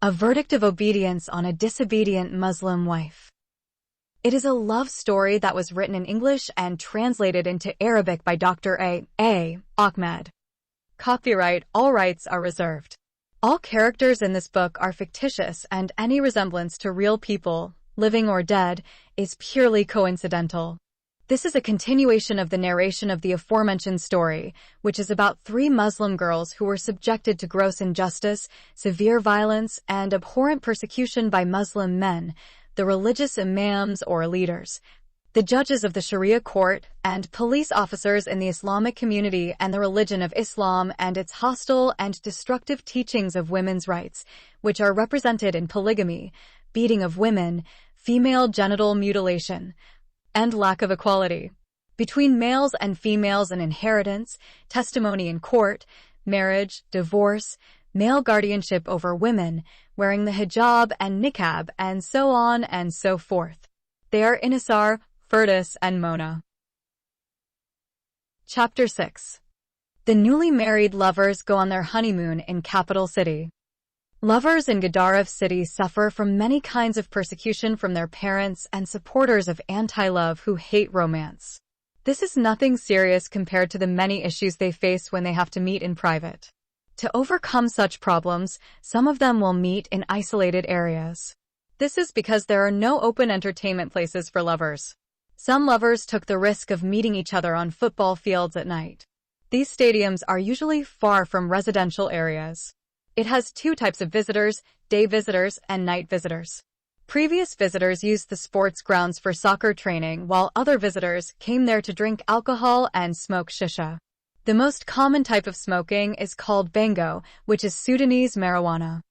A verdict of obedience on a disobedient Muslim wife. It is a love story that was written in English and translated into Arabic by Dr. A. Ahmed. Copyright, all rights are reserved. All characters in this book are fictitious and any resemblance to real people, living or dead, is purely coincidental. This is a continuation of the narration of the aforementioned story, which is about 3 Muslim girls who were subjected to gross injustice, severe violence, and abhorrent persecution by Muslim men, the religious imams or leaders, the judges of the Sharia court, and police officers in the Islamic community and the religion of Islam and its hostile and destructive teachings of women's rights, which are represented in polygamy, beating of women, female genital mutilation, and lack of equality between males and females in inheritance, testimony in court, marriage, divorce, male guardianship over women, wearing the hijab and niqab, and so on and so forth. They are Intisar, Firdaus, and Mona. Chapter 6. The newly married lovers go on their honeymoon in capital city. Lovers in Gudarif city suffer from many kinds of persecution from their parents and supporters of anti-love who hate romance. This is nothing serious compared to the many issues they face when they have to meet in private. To overcome such problems, some of them will meet in isolated areas. This is because there are no open entertainment places for lovers. Some lovers took the risk of meeting each other on football fields at night. These stadiums are usually far from residential areas. It has 2 types of visitors, day visitors and night visitors. Previous visitors used the sports grounds for soccer training, while other visitors came there to drink alcohol and smoke shisha. The most common type of smoking is called bango, which is Sudanese marijuana.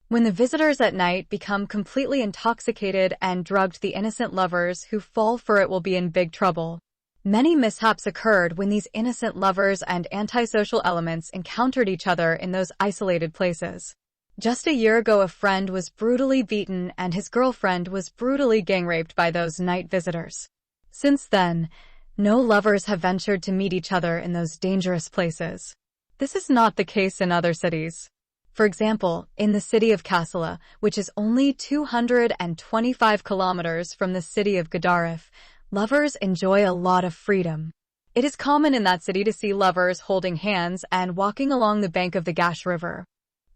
When the visitors at night become completely intoxicated and drugged, the innocent lovers who fall for it will be in big trouble. Many mishaps occurred when these innocent lovers and antisocial elements encountered each other in those isolated places. Just a year ago, a friend was brutally beaten and his girlfriend was brutally gang-raped by those night visitors. Since then, no lovers have ventured to meet each other in those dangerous places. This is not the case in other cities. For example, in the city of Kassala, which is only 225 kilometers from the city of Gudarif, lovers enjoy a lot of freedom. It is common in that city to see lovers holding hands and walking along the bank of the Gash River.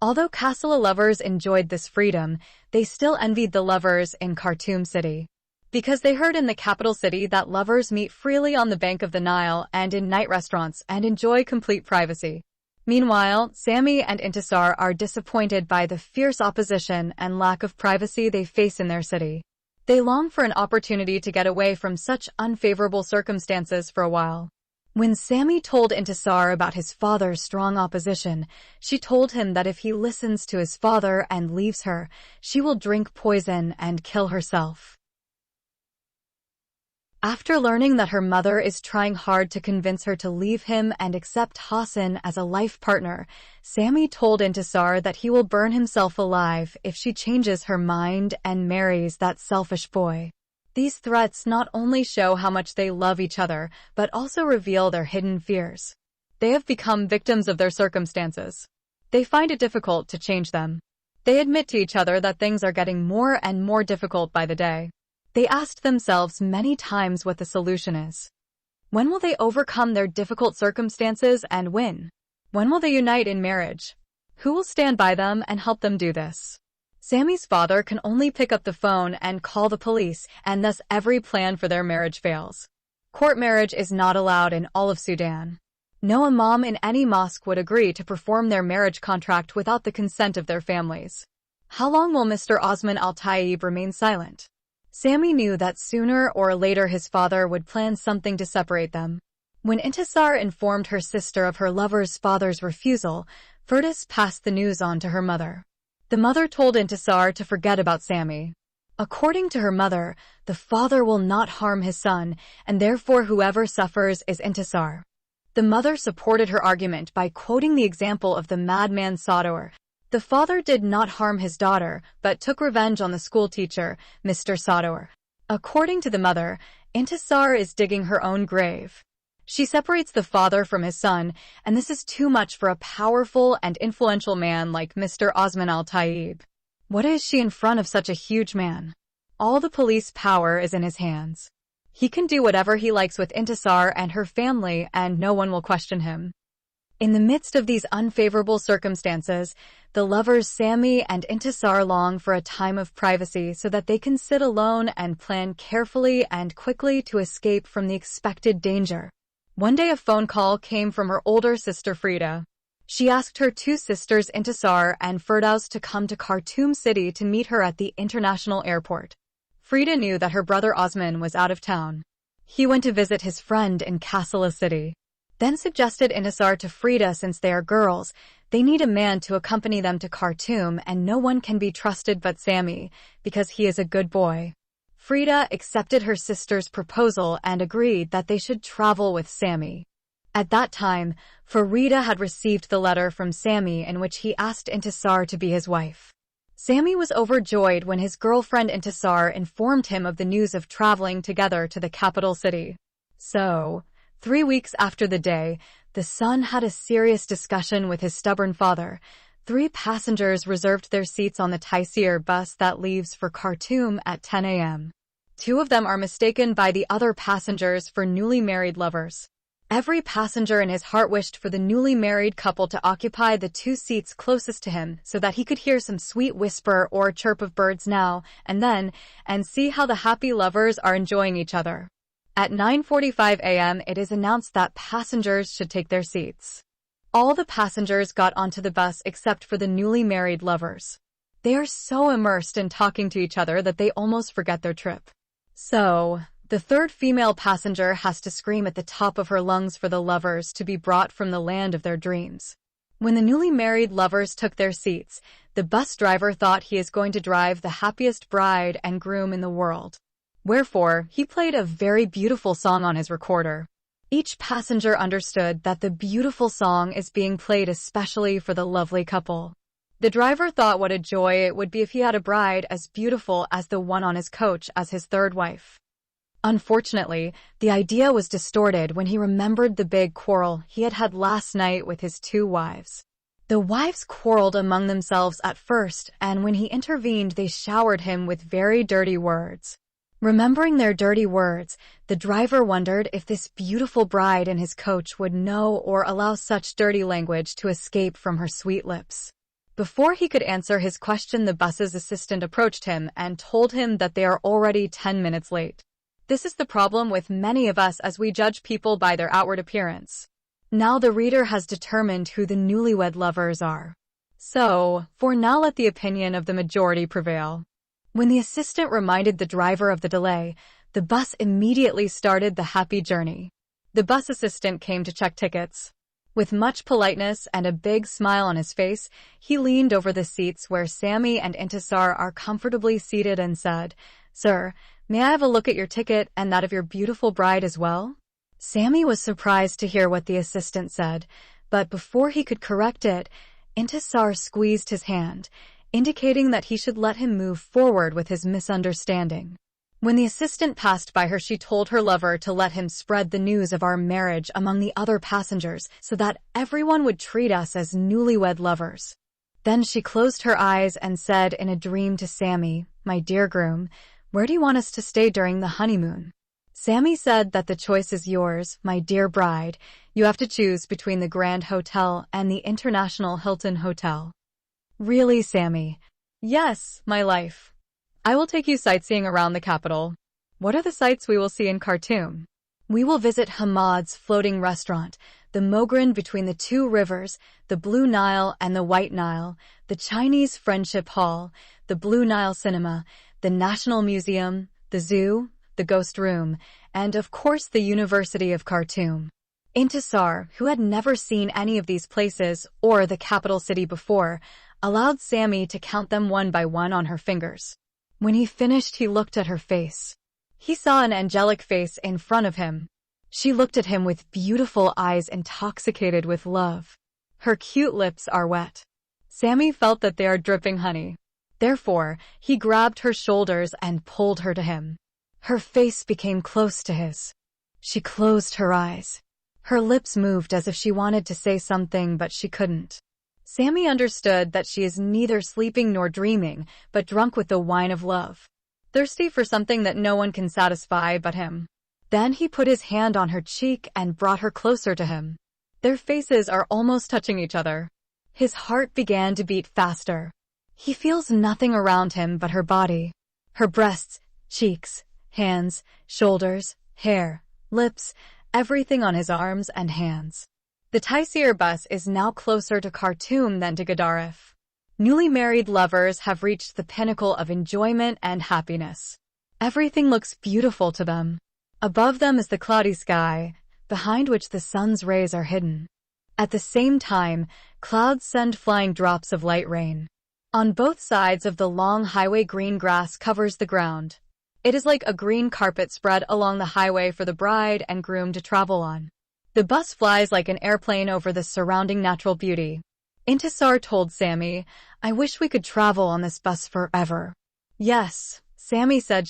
Although Kassala lovers enjoyed this freedom, they still envied the lovers in Khartoum city. Because they heard in the capital city that lovers meet freely on the bank of the Nile and in night restaurants and enjoy complete privacy. Meanwhile, Sami and Intisar are disappointed by the fierce opposition and lack of privacy they face in their city. They long for an opportunity to get away from such unfavorable circumstances for a while. When Sami told Intisar about his father's strong opposition, she told him that if he listens to his father and leaves her, she will drink poison and kill herself. After learning that her mother is trying hard to convince her to leave him and accept Hassan as a life partner, Sami told Intisar that he will burn himself alive if she changes her mind and marries that selfish boy. These threats not only show how much they love each other, but also reveal their hidden fears. They have become victims of their circumstances. They find it difficult to change them. They admit to each other that things are getting more and more difficult by the day. They asked themselves many times what the solution is. When will they overcome their difficult circumstances and win? When will they unite in marriage? Who will stand by them and help them do this? Sami's father can only pick up the phone and call the police, and thus every plan for their marriage fails. Court marriage is not allowed in all of Sudan. No imam in any mosque would agree to perform their marriage contract without the consent of their families. How long will Mr. Osman Al-Tayyib remain silent? Sami knew that sooner or later his father would plan something to separate them. When Intisar informed her sister of her lover's father's refusal, Firdaus passed the news on to her mother. The mother told Intisar to forget about Sami. According to her mother, the father will not harm his son, and therefore whoever suffers is Intisar. The mother supported her argument by quoting the example of the madman Sador. The father did not harm his daughter, but took revenge on the school teacher, Mr. Sador. According to the mother, Intisar is digging her own grave. She separates the father from his son, and this is too much for a powerful and influential man like Mr. Osman Al-Tayyib. What is she in front of such a huge man? All the police power is in his hands. He can do whatever he likes with Intisar and her family, and no one will question him. In the midst of these unfavorable circumstances, the lovers Sammy and Intisar long for a time of privacy so that they can sit alone and plan carefully and quickly to escape from the expected danger. One day a phone call came from her older sister Frida. She asked her two sisters Intisar and Firdaus to come to Khartoum City to meet her at the international airport. Frida knew that her brother Osman was out of town. He went to visit his friend in Kassala City. Then suggested Intisar to Frida since they are girls, they need a man to accompany them to Khartoum and no one can be trusted but Sammy, because he is a good boy. Frida accepted her sister's proposal and agreed that they should travel with Sammy. At that time, Farida had received the letter from Sammy in which he asked Intisar to be his wife. Sammy was overjoyed when his girlfriend Intisar informed him of the news of traveling together to the capital city. So, 3 weeks after the day, the son had a serious discussion with his stubborn father. 3 passengers reserved their seats on the Taisir bus that leaves for Khartoum at 10 a.m. 2 of them are mistaken by the other passengers for newly married lovers. Every passenger in his heart wished for the newly married couple to occupy the 2 seats closest to him so that he could hear some sweet whisper or chirp of birds now and then and see how the happy lovers are enjoying each other. At 9:45 a.m. it is announced that passengers should take their seats. All the passengers got onto the bus except for the newly married lovers. They are so immersed in talking to each other that they almost forget their trip. So, the 3rd female passenger has to scream at the top of her lungs for the lovers to be brought from the land of their dreams. When the newly married lovers took their seats, the bus driver thought he is going to drive the happiest bride and groom in the world. Wherefore, he played a very beautiful song on his recorder. Each passenger understood that the beautiful song is being played especially for the lovely couple. The driver thought what a joy it would be if he had a bride as beautiful as the one on his coach as his 3rd wife. Unfortunately, the idea was distorted when he remembered the big quarrel he had had last night with his 2 wives. The wives quarreled among themselves at first, and when he intervened they showered him with very dirty words. Remembering their dirty words, the driver wondered if this beautiful bride in his coach would know or allow such dirty language to escape from her sweet lips. Before he could answer his question, the bus's assistant approached him and told him that they are already 10 minutes late. This is the problem with many of us as we judge people by their outward appearance. Now the reader has determined who the newlywed lovers are. So, for now let the opinion of the majority prevail. When the assistant reminded the driver of the delay, the bus immediately started the happy journey. The bus assistant came to check tickets. With much politeness and a big smile on his face, he leaned over the seats where Sammy and Intisar are comfortably seated and said, "Sir, may I have a look at your ticket and that of your beautiful bride as well?" Sammy was surprised to hear what the assistant said, but before he could correct it, Intisar squeezed his hand, indicating that he should let him move forward with his misunderstanding. When the assistant passed by her, she told her lover to let him spread the news of our marriage among the other passengers so that everyone would treat us as newlywed lovers. Then she closed her eyes and said in a dream to Sammy, "My dear groom, where do you want us to stay during the honeymoon?" Sammy said that the choice is yours, my dear bride. You have to choose between the Grand Hotel and the International Hilton Hotel. Really, Sammy? Yes, my life. I will take you sightseeing around the capital. What are the sights we will see in Khartoum? We will visit Hamad's floating restaurant, the Mogren between the 2 rivers, the Blue Nile and the White Nile, the Chinese Friendship Hall, the Blue Nile Cinema, the National Museum, the Zoo, the Ghost Room, and of course the University of Khartoum. Intisar, who had never seen any of these places or the capital city before, allowed Sammy to count them one by one on her fingers. When he finished, he looked at her face. He saw an angelic face in front of him. She looked at him with beautiful eyes intoxicated with love. Her cute lips are wet. Sammy felt that they are dripping honey. Therefore, he grabbed her shoulders and pulled her to him. Her face became close to his. She closed her eyes. Her lips moved as if she wanted to say something, but she couldn't. Sammy understood that she is neither sleeping nor dreaming, but drunk with the wine of love, thirsty for something that no one can satisfy but him. Then he put his hand on her cheek and brought her closer to him. Their faces are almost touching each other. His heart began to beat faster. He feels nothing around him but her body. Her breasts, cheeks, hands, shoulders, hair, lips, everything on his arms and hands. The Taisir bus is now closer to Khartoum than to Gaddarif. Newly married lovers have reached the pinnacle of enjoyment and happiness. Everything looks beautiful to them. Above them is the cloudy sky, behind which the sun's rays are hidden. At the same time, clouds send flying drops of light rain. On both sides of the long highway, green grass covers the ground. It is like a green carpet spread along the highway for the bride and groom to travel on. The bus flies like an airplane over the surrounding natural beauty. Intisar told Sammy, "I wish we could travel on this bus forever." "Yes," Sammy said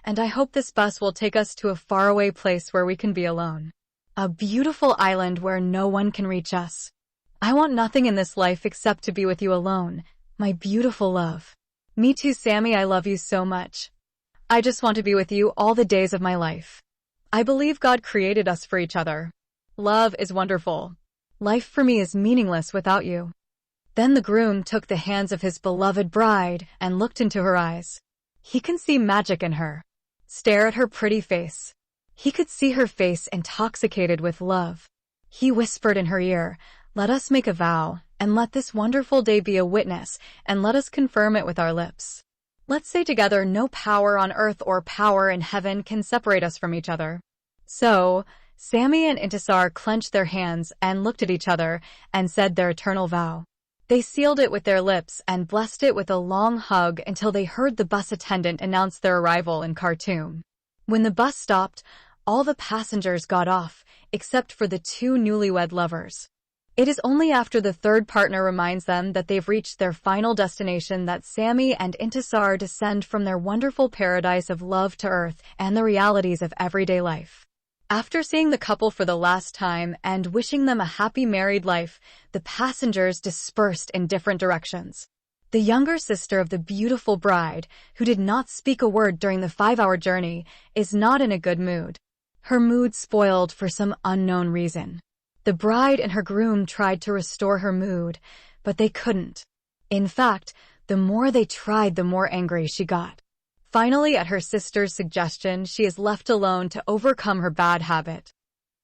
"and I hope this bus will take us to a faraway place where we can be alone. A beautiful island where no one can reach us. I want nothing in this life except to be with you alone, my beautiful love." "Me too, Sammy, I love you so much. I just want to be with you all the days of my life. I believe God created us for each other. Love is wonderful. Life for me is meaningless without you." Then the groom took the hands of his beloved bride and looked into her eyes. He can see magic in her. Stare at her pretty face. He could see her face intoxicated with love. He whispered in her ear, "Let us make a vow, and let this wonderful day be a witness, and let us confirm it with our lips. Let's say together, no power on earth or power in heaven can separate us from each other." So, Sammy and Intisar clenched their hands and looked at each other and said their eternal vow. They sealed it with their lips and blessed it with a long hug until they heard the bus attendant announce their arrival in Khartoum. When the bus stopped, all the passengers got off, except for the two newlywed lovers. It is only after the third partner reminds them that they've reached their final destination that Sammy and Intisar descend from their wonderful paradise of love to earth and the realities of everyday life. After seeing the couple for the last time and wishing them a happy married life, the passengers dispersed in different directions. The younger sister of the beautiful bride, who did not speak a word during the 5-hour journey, is not in a good mood. Her mood spoiled for some unknown reason. The bride and her groom tried to restore her mood, but they couldn't. In fact, the more they tried, the more angry she got. Finally, at her sister's suggestion, she is left alone to overcome her bad habit.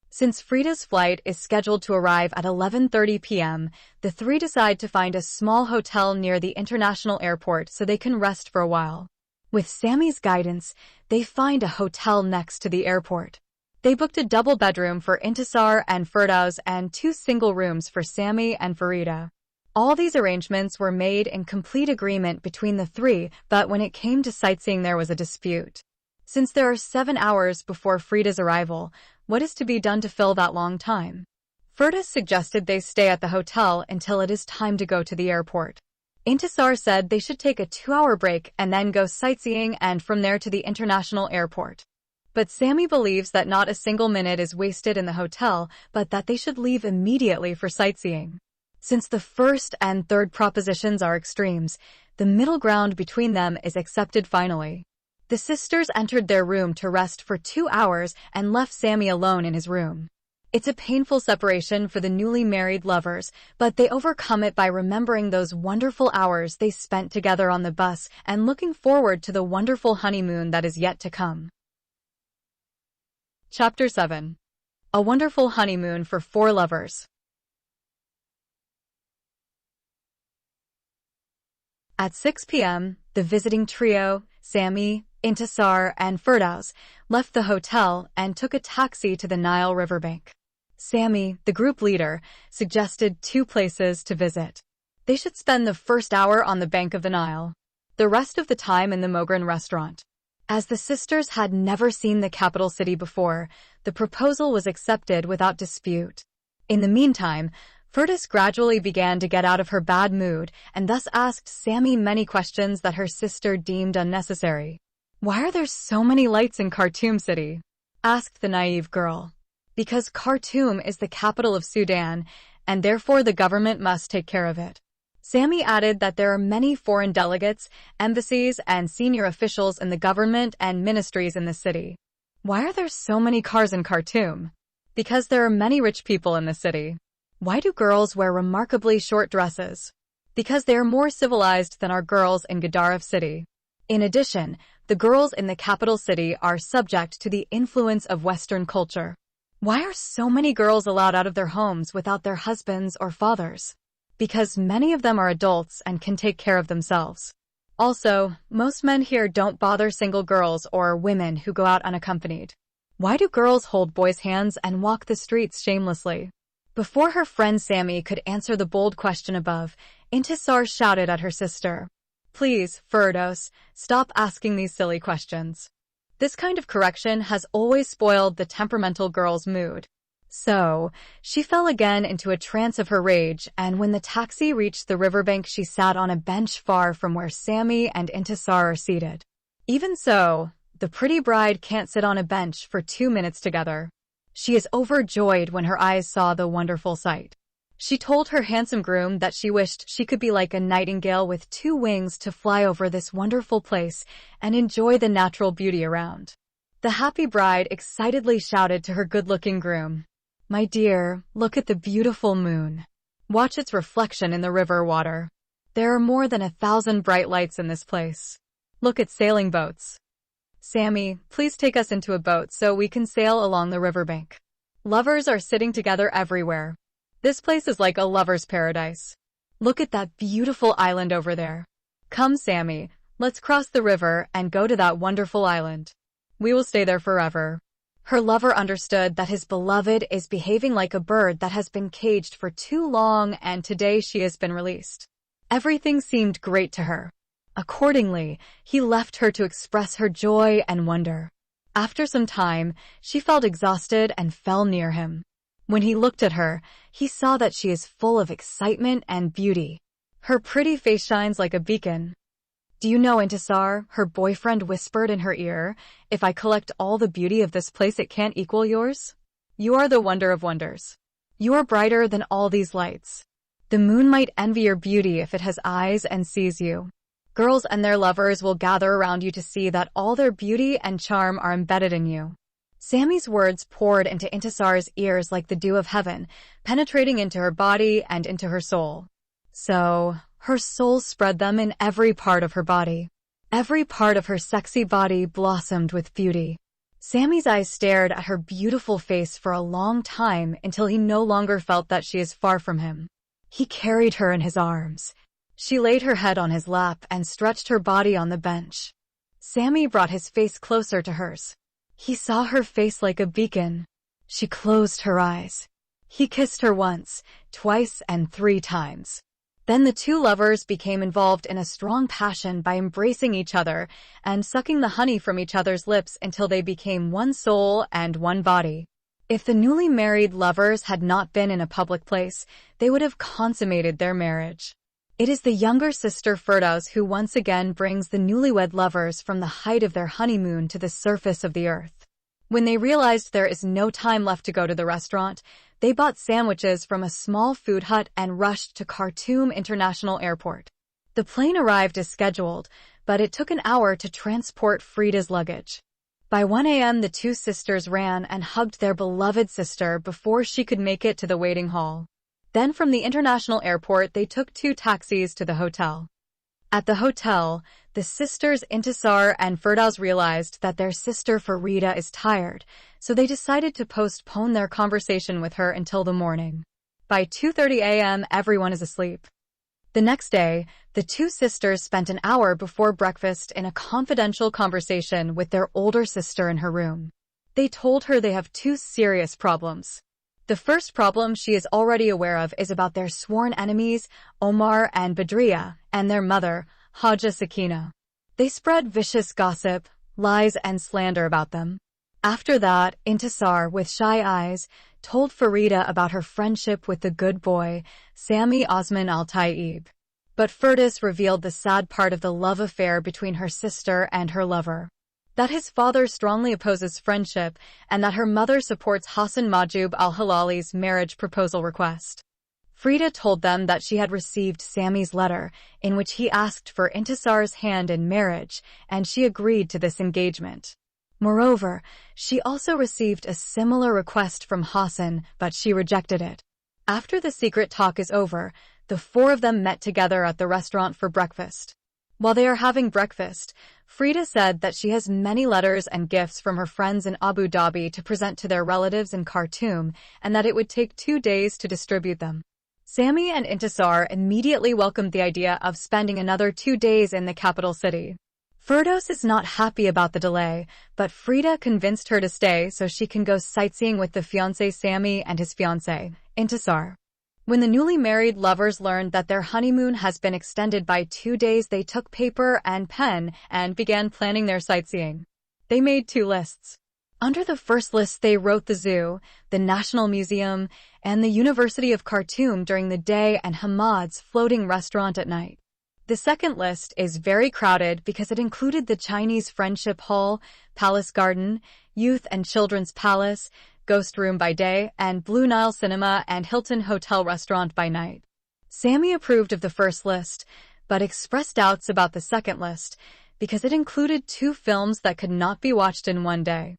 Since Frida's flight is scheduled to arrive at 11:30 p.m., the three decide to find a small hotel near the international airport so they can rest for a while. With Sammy's guidance, they find a hotel next to the airport. They booked a double bedroom for Intisar and Firdaus and 2 single rooms for Sammy and Farida. All these arrangements were made in complete agreement between the three, but when it came to sightseeing there was a dispute. Since there are 7 hours before Frida's arrival, what is to be done to fill that long time? Firdaus suggested they stay at the hotel until it is time to go to the airport. Intisar said they should take a 2-hour break and then go sightseeing and from there to the international airport. But Sammy believes that not a single minute is wasted in the hotel, but that they should leave immediately for sightseeing. Since the first and third propositions are extremes, the middle ground between them is accepted finally. The sisters entered their room to rest for 2 hours and left Sammy alone in his room. It's a painful separation for the newly married lovers, but they overcome it by remembering those wonderful hours they spent together on the bus and looking forward to the wonderful honeymoon that is yet to come. Chapter 7. A wonderful honeymoon for 4 lovers. At 6 p.m., the visiting trio, Sammy, Intisar, and Firdaus, left the hotel and took a taxi to the Nile riverbank. Sammy, the group leader, suggested 2 places to visit. They should spend the first hour on the bank of the Nile, the rest of the time in the Mogren restaurant. As the sisters had never seen the capital city before, the proposal was accepted without dispute. In the meantime, Firdaus gradually began to get out of her bad mood and thus asked Sammy many questions that her sister deemed unnecessary. "Why are there so many lights in Khartoum city?" asked the naive girl. "Because Khartoum is the capital of Sudan, and therefore the government must take care of it. Sammy added that there are many foreign delegates, embassies, and senior officials in the government and ministries in the city. Why are there so many cars in Khartoum? Because there are many rich people in the city. Why do girls wear remarkably short dresses? Because they are more civilized than our girls in Gadaref City. In addition, the girls in the capital city are subject to the influence of Western culture. Why are so many girls allowed out of their homes without their husbands or fathers? Because many of them are adults and can take care of themselves. Also, most men here don't bother single girls or women who go out unaccompanied. Why do girls hold boys' hands and walk the streets shamelessly? Before her friend Sammy could answer the bold question above, Intisar shouted at her sister, "Please, Firdos, stop asking these silly questions." This kind of correction has always spoiled the temperamental girl's mood. So, she fell again into a trance of her rage, and when the taxi reached the riverbank she sat on a bench far from where Sammy and Intisar are seated. Even so, the pretty bride can't sit on a bench for 2 minutes together. She is overjoyed when her eyes saw the wonderful sight. She told her handsome groom that she wished she could be like a nightingale with 2 wings to fly over this wonderful place and enjoy the natural beauty around. The happy bride excitedly shouted to her good-looking groom, "My dear, look at the beautiful moon. Watch its reflection in the river water. There are more than 1,000 bright lights in this place. Look at sailing boats. Sammy, please take us into a boat so we can sail along the riverbank. Lovers are sitting together everywhere. This place is like a lover's paradise. Look at that beautiful island over there. Come, Sammy, let's cross the river and go to that wonderful island. We will stay there forever." Her lover understood that his beloved is behaving like a bird that has been caged for too long, and today she has been released. Everything seemed great to her. Accordingly, he left her to express her joy and wonder. After some time, she felt exhausted and fell near him. When he looked at her, he saw that she is full of excitement and beauty. Her pretty face shines like a beacon. "Do you know, Intisar," her boyfriend whispered in her ear, "if I collect all the beauty of this place it can't equal yours? You are the wonder of wonders. You are brighter than all these lights. The moon might envy your beauty if it has eyes and sees you. Girls and their lovers will gather around you to see that all their beauty and charm are embedded in you." Sammy's words poured into Intisar's ears like the dew of heaven, penetrating into her body and into her soul. So, her soul spread them in every part of her body. Every part of her sexy body blossomed with beauty. Sammy's eyes stared at her beautiful face for a long time until he no longer felt that she is far from him. He carried her in his arms. She laid her head on his lap and stretched her body on the bench. Sammy brought his face closer to hers. He saw her face like a beacon. She closed her eyes. He kissed her once, twice, and 3 times. Then the 2 lovers became involved in a strong passion by embracing each other and sucking the honey from each other's lips until they became one soul and one body. If the newly married lovers had not been in a public place, they would have consummated their marriage. It is the younger sister Firdaus who once again brings the newlywed lovers from the height of their honeymoon to the surface of the earth. When they realized there is no time left to go to the restaurant, they bought sandwiches from a small food hut and rushed to Khartoum International Airport. The plane arrived as scheduled, but it took an hour to transport Frida's luggage. By 1 a.m. the 2 sisters ran and hugged their beloved sister before she could make it to the waiting hall. Then from the international airport they took 2 taxis to the hotel. At the hotel, the sisters Intisar and Firdaus realized that their sister Farida is tired, so they decided to postpone their conversation with her until the morning. By 2:30 a.m. everyone is asleep. The next day, the 2 sisters spent an hour before breakfast in a confidential conversation with their older sister in her room. They told her they have 2 serious problems. The first problem she is already aware of is about their sworn enemies, Omar and Badria, and their mother, Haja Sakina. They spread vicious gossip, lies, and slander about them. After that, Intisar, with shy eyes, told Farida about her friendship with the good boy, Sami Osman Al-Taib. But Firdaus revealed the sad part of the love affair between her sister and her lover. That his father strongly opposes friendship, and that her mother supports Hassan Majub al-Hilali's marriage proposal request. Frida told them that she had received Sammy's letter, in which he asked for Intisar's hand in marriage, and she agreed to this engagement. Moreover, she also received a similar request from Hassan, but she rejected it. After the secret talk is over, the four of them met together at the restaurant for breakfast. While they are having breakfast, Frida said that she has many letters and gifts from her friends in Abu Dhabi to present to their relatives in Khartoum, and that it would take 2 days to distribute them. Sammy and Intisar immediately welcomed the idea of spending another 2 days in the capital city. Firdos is not happy about the delay, but Frida convinced her to stay so she can go sightseeing with the fiancé Sammy and his fiancée, Intisar. When the newly married lovers learned that their honeymoon has been extended by 2 days, they took paper and pen and began planning their sightseeing. They made 2 lists. Under the first list, they wrote the zoo, the National Museum, and the University of Khartoum during the day and Hamad's floating restaurant at night. The second list is very crowded because it included the Chinese Friendship Hall, Palace Garden, Youth and Children's Palace, Ghost Room by day, and Blue Nile Cinema and Hilton Hotel Restaurant by night. Sammy approved of the first list, but expressed doubts about the second list because it included 2 films that could not be watched in one day.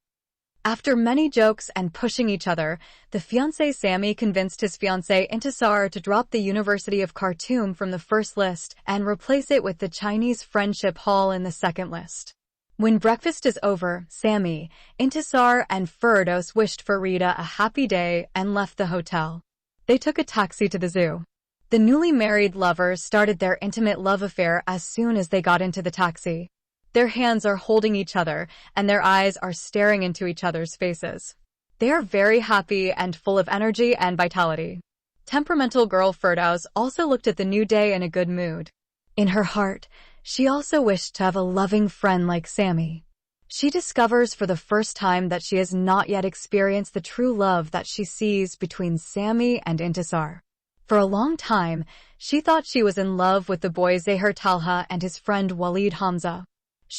After many jokes and pushing each other, the fiancé Sammy convinced his fiancée Intisar to drop the University of Khartoum from the first list and replace it with the Chinese Friendship Hall in the second list. When breakfast is over, Sammy, Intisar, and Firdos wished for Rita a happy day and left the hotel. They took a taxi to the zoo. The newly married lovers started their intimate love affair as soon as they got into the taxi. Their hands are holding each other, and their eyes are staring into each other's faces. They are very happy and full of energy and vitality. Temperamental girl Firdaus also looked at the new day in a good mood. In her heart, she also wished to have a loving friend like Sammy. She discovers for the first time that she has not yet experienced the true love that she sees between Sammy and Intisar. For a long time, she thought she was in love with the boy Zahir Talha and his friend Walid Hamza.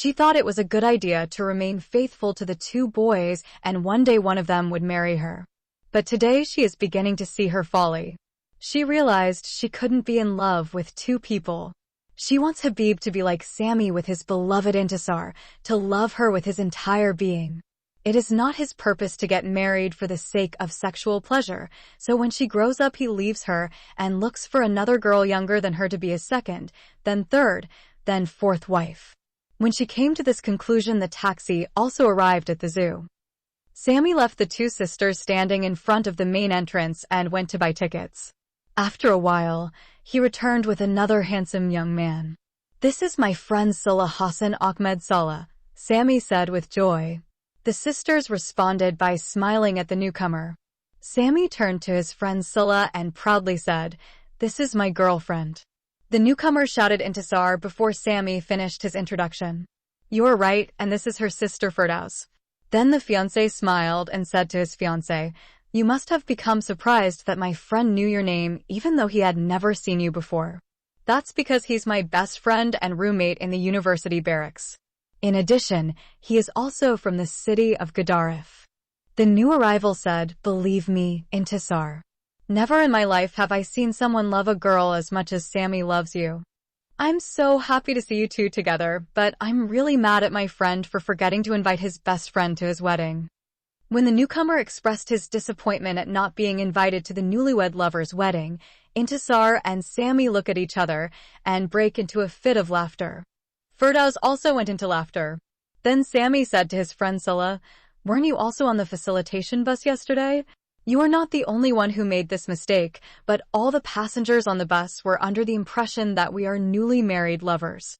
She thought it was a good idea to remain faithful to the 2 boys, and one day one of them would marry her. But today she is beginning to see her folly. She realized she couldn't be in love with 2 people. She wants Habib to be like Sammy with his beloved Intisar, to love her with his entire being. It is not his purpose to get married for the sake of sexual pleasure, so when she grows up he leaves her and looks for another girl younger than her to be his second, then third, then 4th wife. When she came to this conclusion, the taxi also arrived at the zoo. Sammy left the 2 sisters standing in front of the main entrance and went to buy tickets. After a while, he returned with another handsome young man. "This is my friend Salah Hassan Ahmed Salah," Sammy said with joy. The sisters responded by smiling at the newcomer. Sammy turned to his friend Salah and proudly said, "This is my girlfriend." The newcomer shouted Intisar before Sammy finished his introduction. "You're right, and this is her sister Firdaus." Then the fiancé smiled and said to his fiancée, "You must have become surprised that my friend knew your name even though he had never seen you before. That's because he's my best friend and roommate in the university barracks. In addition, he is also from the city of Gedaref." The new arrival said, "Believe me, Intisar. Never in my life have I seen someone love a girl as much as Sammy loves you. I'm so happy to see you 2 together, but I'm really mad at my friend for forgetting to invite his best friend to his wedding." When the newcomer expressed his disappointment at not being invited to the newlywed lovers' wedding, Intisar and Sammy look at each other and break into a fit of laughter. Firdaus also went into laughter. Then Sammy said to his friend Salah, "Weren't you also on the facilitation bus yesterday? You are not the only one who made this mistake, but all the passengers on the bus were under the impression that we are newly married lovers.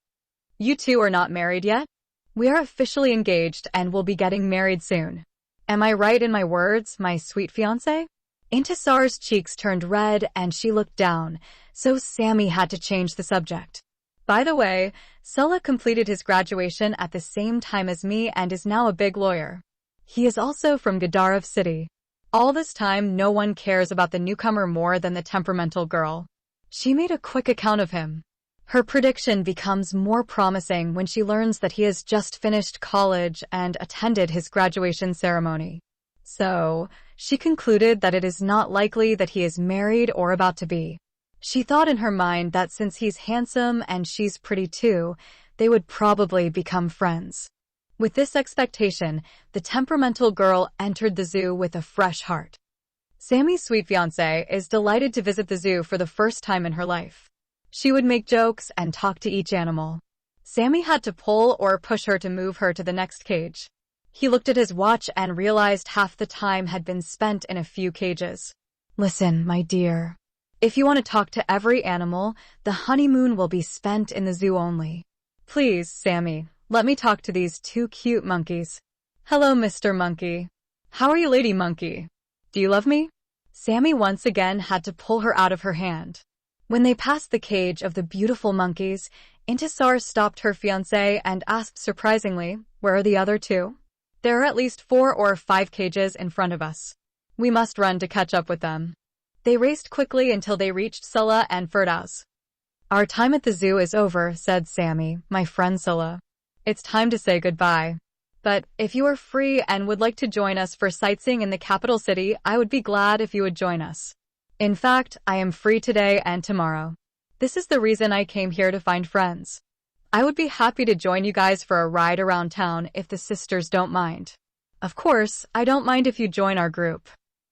You 2 are not married yet? We are officially engaged and will be getting married soon. Am I right in my words, my sweet fiancé?" Intisar's cheeks turned red and she looked down, so Sammy had to change the subject. "By the way, Salah completed his graduation at the same time as me and is now a big lawyer. He is also from Gedaref City." All this time, no one cares about the newcomer more than the temperamental girl. She made a quick account of him. Her prediction becomes more promising when she learns that he has just finished college and attended his graduation ceremony. So, she concluded that it is not likely that he is married or about to be. She thought in her mind that since he's handsome and she's pretty too, they would probably become friends. With this expectation, the temperamental girl entered the zoo with a fresh heart. Sammy's sweet fiancé is delighted to visit the zoo for the first time in her life. She would make jokes and talk to each animal. Sammy had to pull or push her to move her to the next cage. He looked at his watch and realized half the time had been spent in a few cages. Listen, my dear. If you want to talk to every animal, the honeymoon will be spent in the zoo only. Please, Sammy, let me talk to these two cute monkeys. Hello, Mr. Monkey. How are you, Lady Monkey? Do you love me? Sammy once again had to pull her out of her hand. When they passed the cage of the beautiful monkeys, Intisar stopped her fiancé and asked surprisingly, where are the other two? There are at least 4 or 5 cages in front of us. We must run to catch up with them. They raced quickly until they reached Scylla and Firdaus. Our time at the zoo is over, said Sammy, my friend Scylla. It's time to say goodbye. But if you are free and would like to join us for sightseeing in the capital city, I would be glad if you would join us. In fact, I am free today and tomorrow. This is the reason I came here to find friends. I would be happy to join you guys for a ride around town if the sisters don't mind. Of course, I don't mind if you join our group.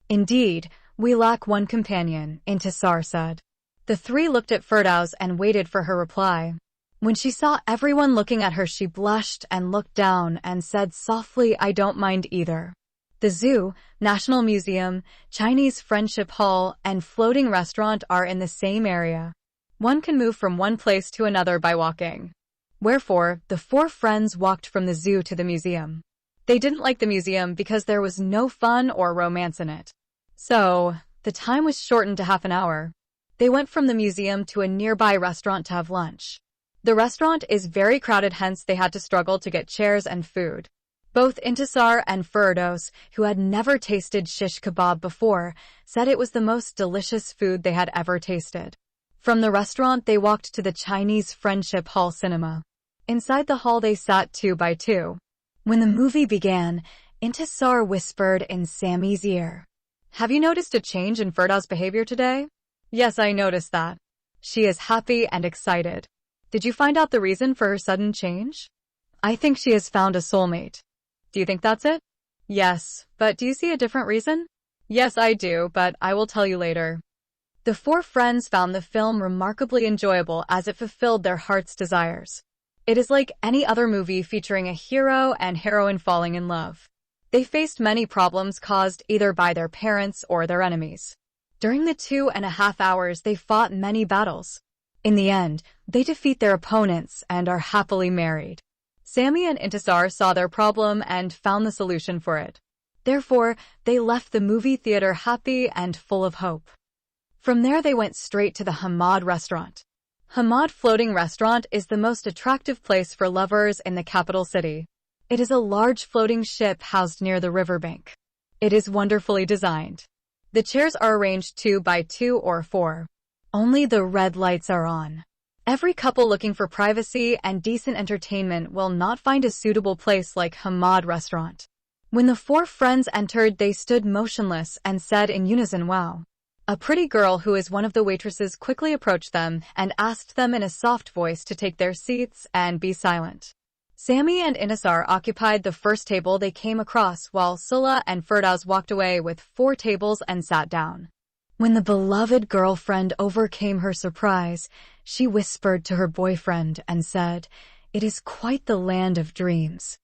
Indeed, we lack one companion, Intisar said. The 3 looked at Firdaus and waited for her reply. When she saw everyone looking at her, she blushed and looked down and said softly, I don't mind either. The zoo, National Museum, Chinese Friendship Hall, and floating restaurant are in the same area. One can move from one place to another by walking. Wherefore, the 4 friends walked from the zoo to the museum. They didn't like the museum because there was no fun or romance in it. So, the time was shortened to half an hour. They went from the museum to a nearby restaurant to have lunch. The restaurant is very crowded, hence they had to struggle to get chairs and food. Both Intisar and Firdaus, who had never tasted shish kebab before, said it was the most delicious food they had ever tasted. From the restaurant, they walked to the Chinese Friendship Hall cinema. Inside the hall, they sat 2 by 2. When the movie began, Intisar whispered in Sammy's ear. Have you noticed a change in Firdaus' behavior today? Yes, I noticed that. She is happy and excited. Did you find out the reason for her sudden change? I think she has found a soulmate. Do you think that's it? Yes, but do you see a different reason? Yes, I do, but I will tell you later. The 4 friends found the film remarkably enjoyable as it fulfilled their heart's desires. It is like any other movie featuring a hero and heroine falling in love. They faced many problems caused either by their parents or their enemies. During the 2.5 hours, they fought many battles. In the end, they defeat their opponents and are happily married. Sammy and Intisar saw their problem and found the solution for it. Therefore, they left the movie theater happy and full of hope. From there, they went straight to the Hamad restaurant. Hamad Floating Restaurant is the most attractive place for lovers in the capital city. It is a large floating ship housed near the riverbank. It is wonderfully designed. The chairs are arranged 2 by 2 or 4. Only the red lights are on. Every couple looking for privacy and decent entertainment will not find a suitable place like Hamad Restaurant. When the 4 friends entered, they stood motionless and said in unison, wow. A pretty girl who is one of the waitresses quickly approached them and asked them in a soft voice to take their seats and be silent. Sammy and Intisar occupied the first table they came across, while Scylla and Firdaus walked away with 4 tables and sat down. When the beloved girlfriend overcame her surprise, she whispered to her boyfriend and said, "It is quite the land of dreams.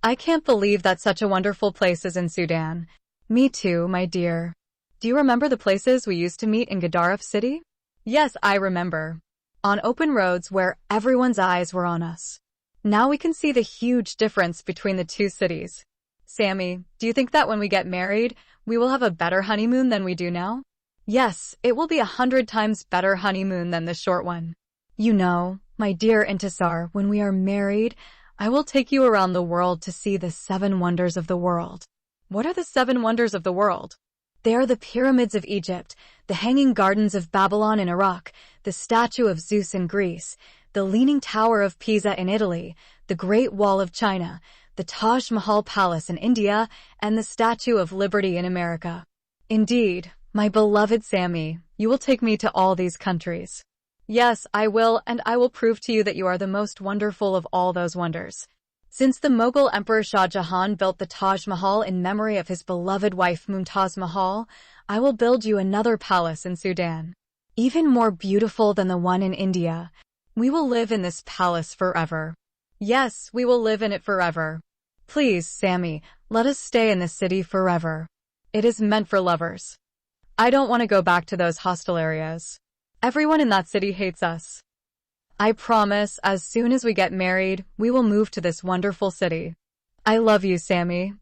I can't believe that such a wonderful place is in Sudan." Me too, my dear. Do you remember the places we used to meet in Gaddarf City? Yes, I remember. On open roads where everyone's eyes were on us. Now we can see the huge difference between the 2 cities. Sammy, do you think that when we get married, we will have a better honeymoon than we do now? Yes, it will be 100 times better honeymoon than the short one. You know, my dear Intisar, when we are married, I will take you around the world to see the 7 wonders of the world. What are the 7 wonders of the world? They are the pyramids of Egypt, the hanging gardens of Babylon in Iraq, the statue of Zeus in Greece, the leaning tower of Pisa in Italy, the Great Wall of China, the Taj Mahal Palace in India, and the Statue of Liberty in America. Indeed, my beloved Sammy, you will take me to all these countries. Yes, I will, and I will prove to you that you are the most wonderful of all those wonders. Since the Mughal Emperor Shah Jahan built the Taj Mahal in memory of his beloved wife Mumtaz Mahal, I will build you another palace in Sudan. Even more beautiful than the one in India. We will live in this palace forever. Yes, we will live in it forever. Please, Sammy, let us stay in this city forever. It is meant for lovers. I don't want to go back to those hostile areas. Everyone in that city hates us. I promise, as soon as we get married, we will move to this wonderful city. I love you, Sammy.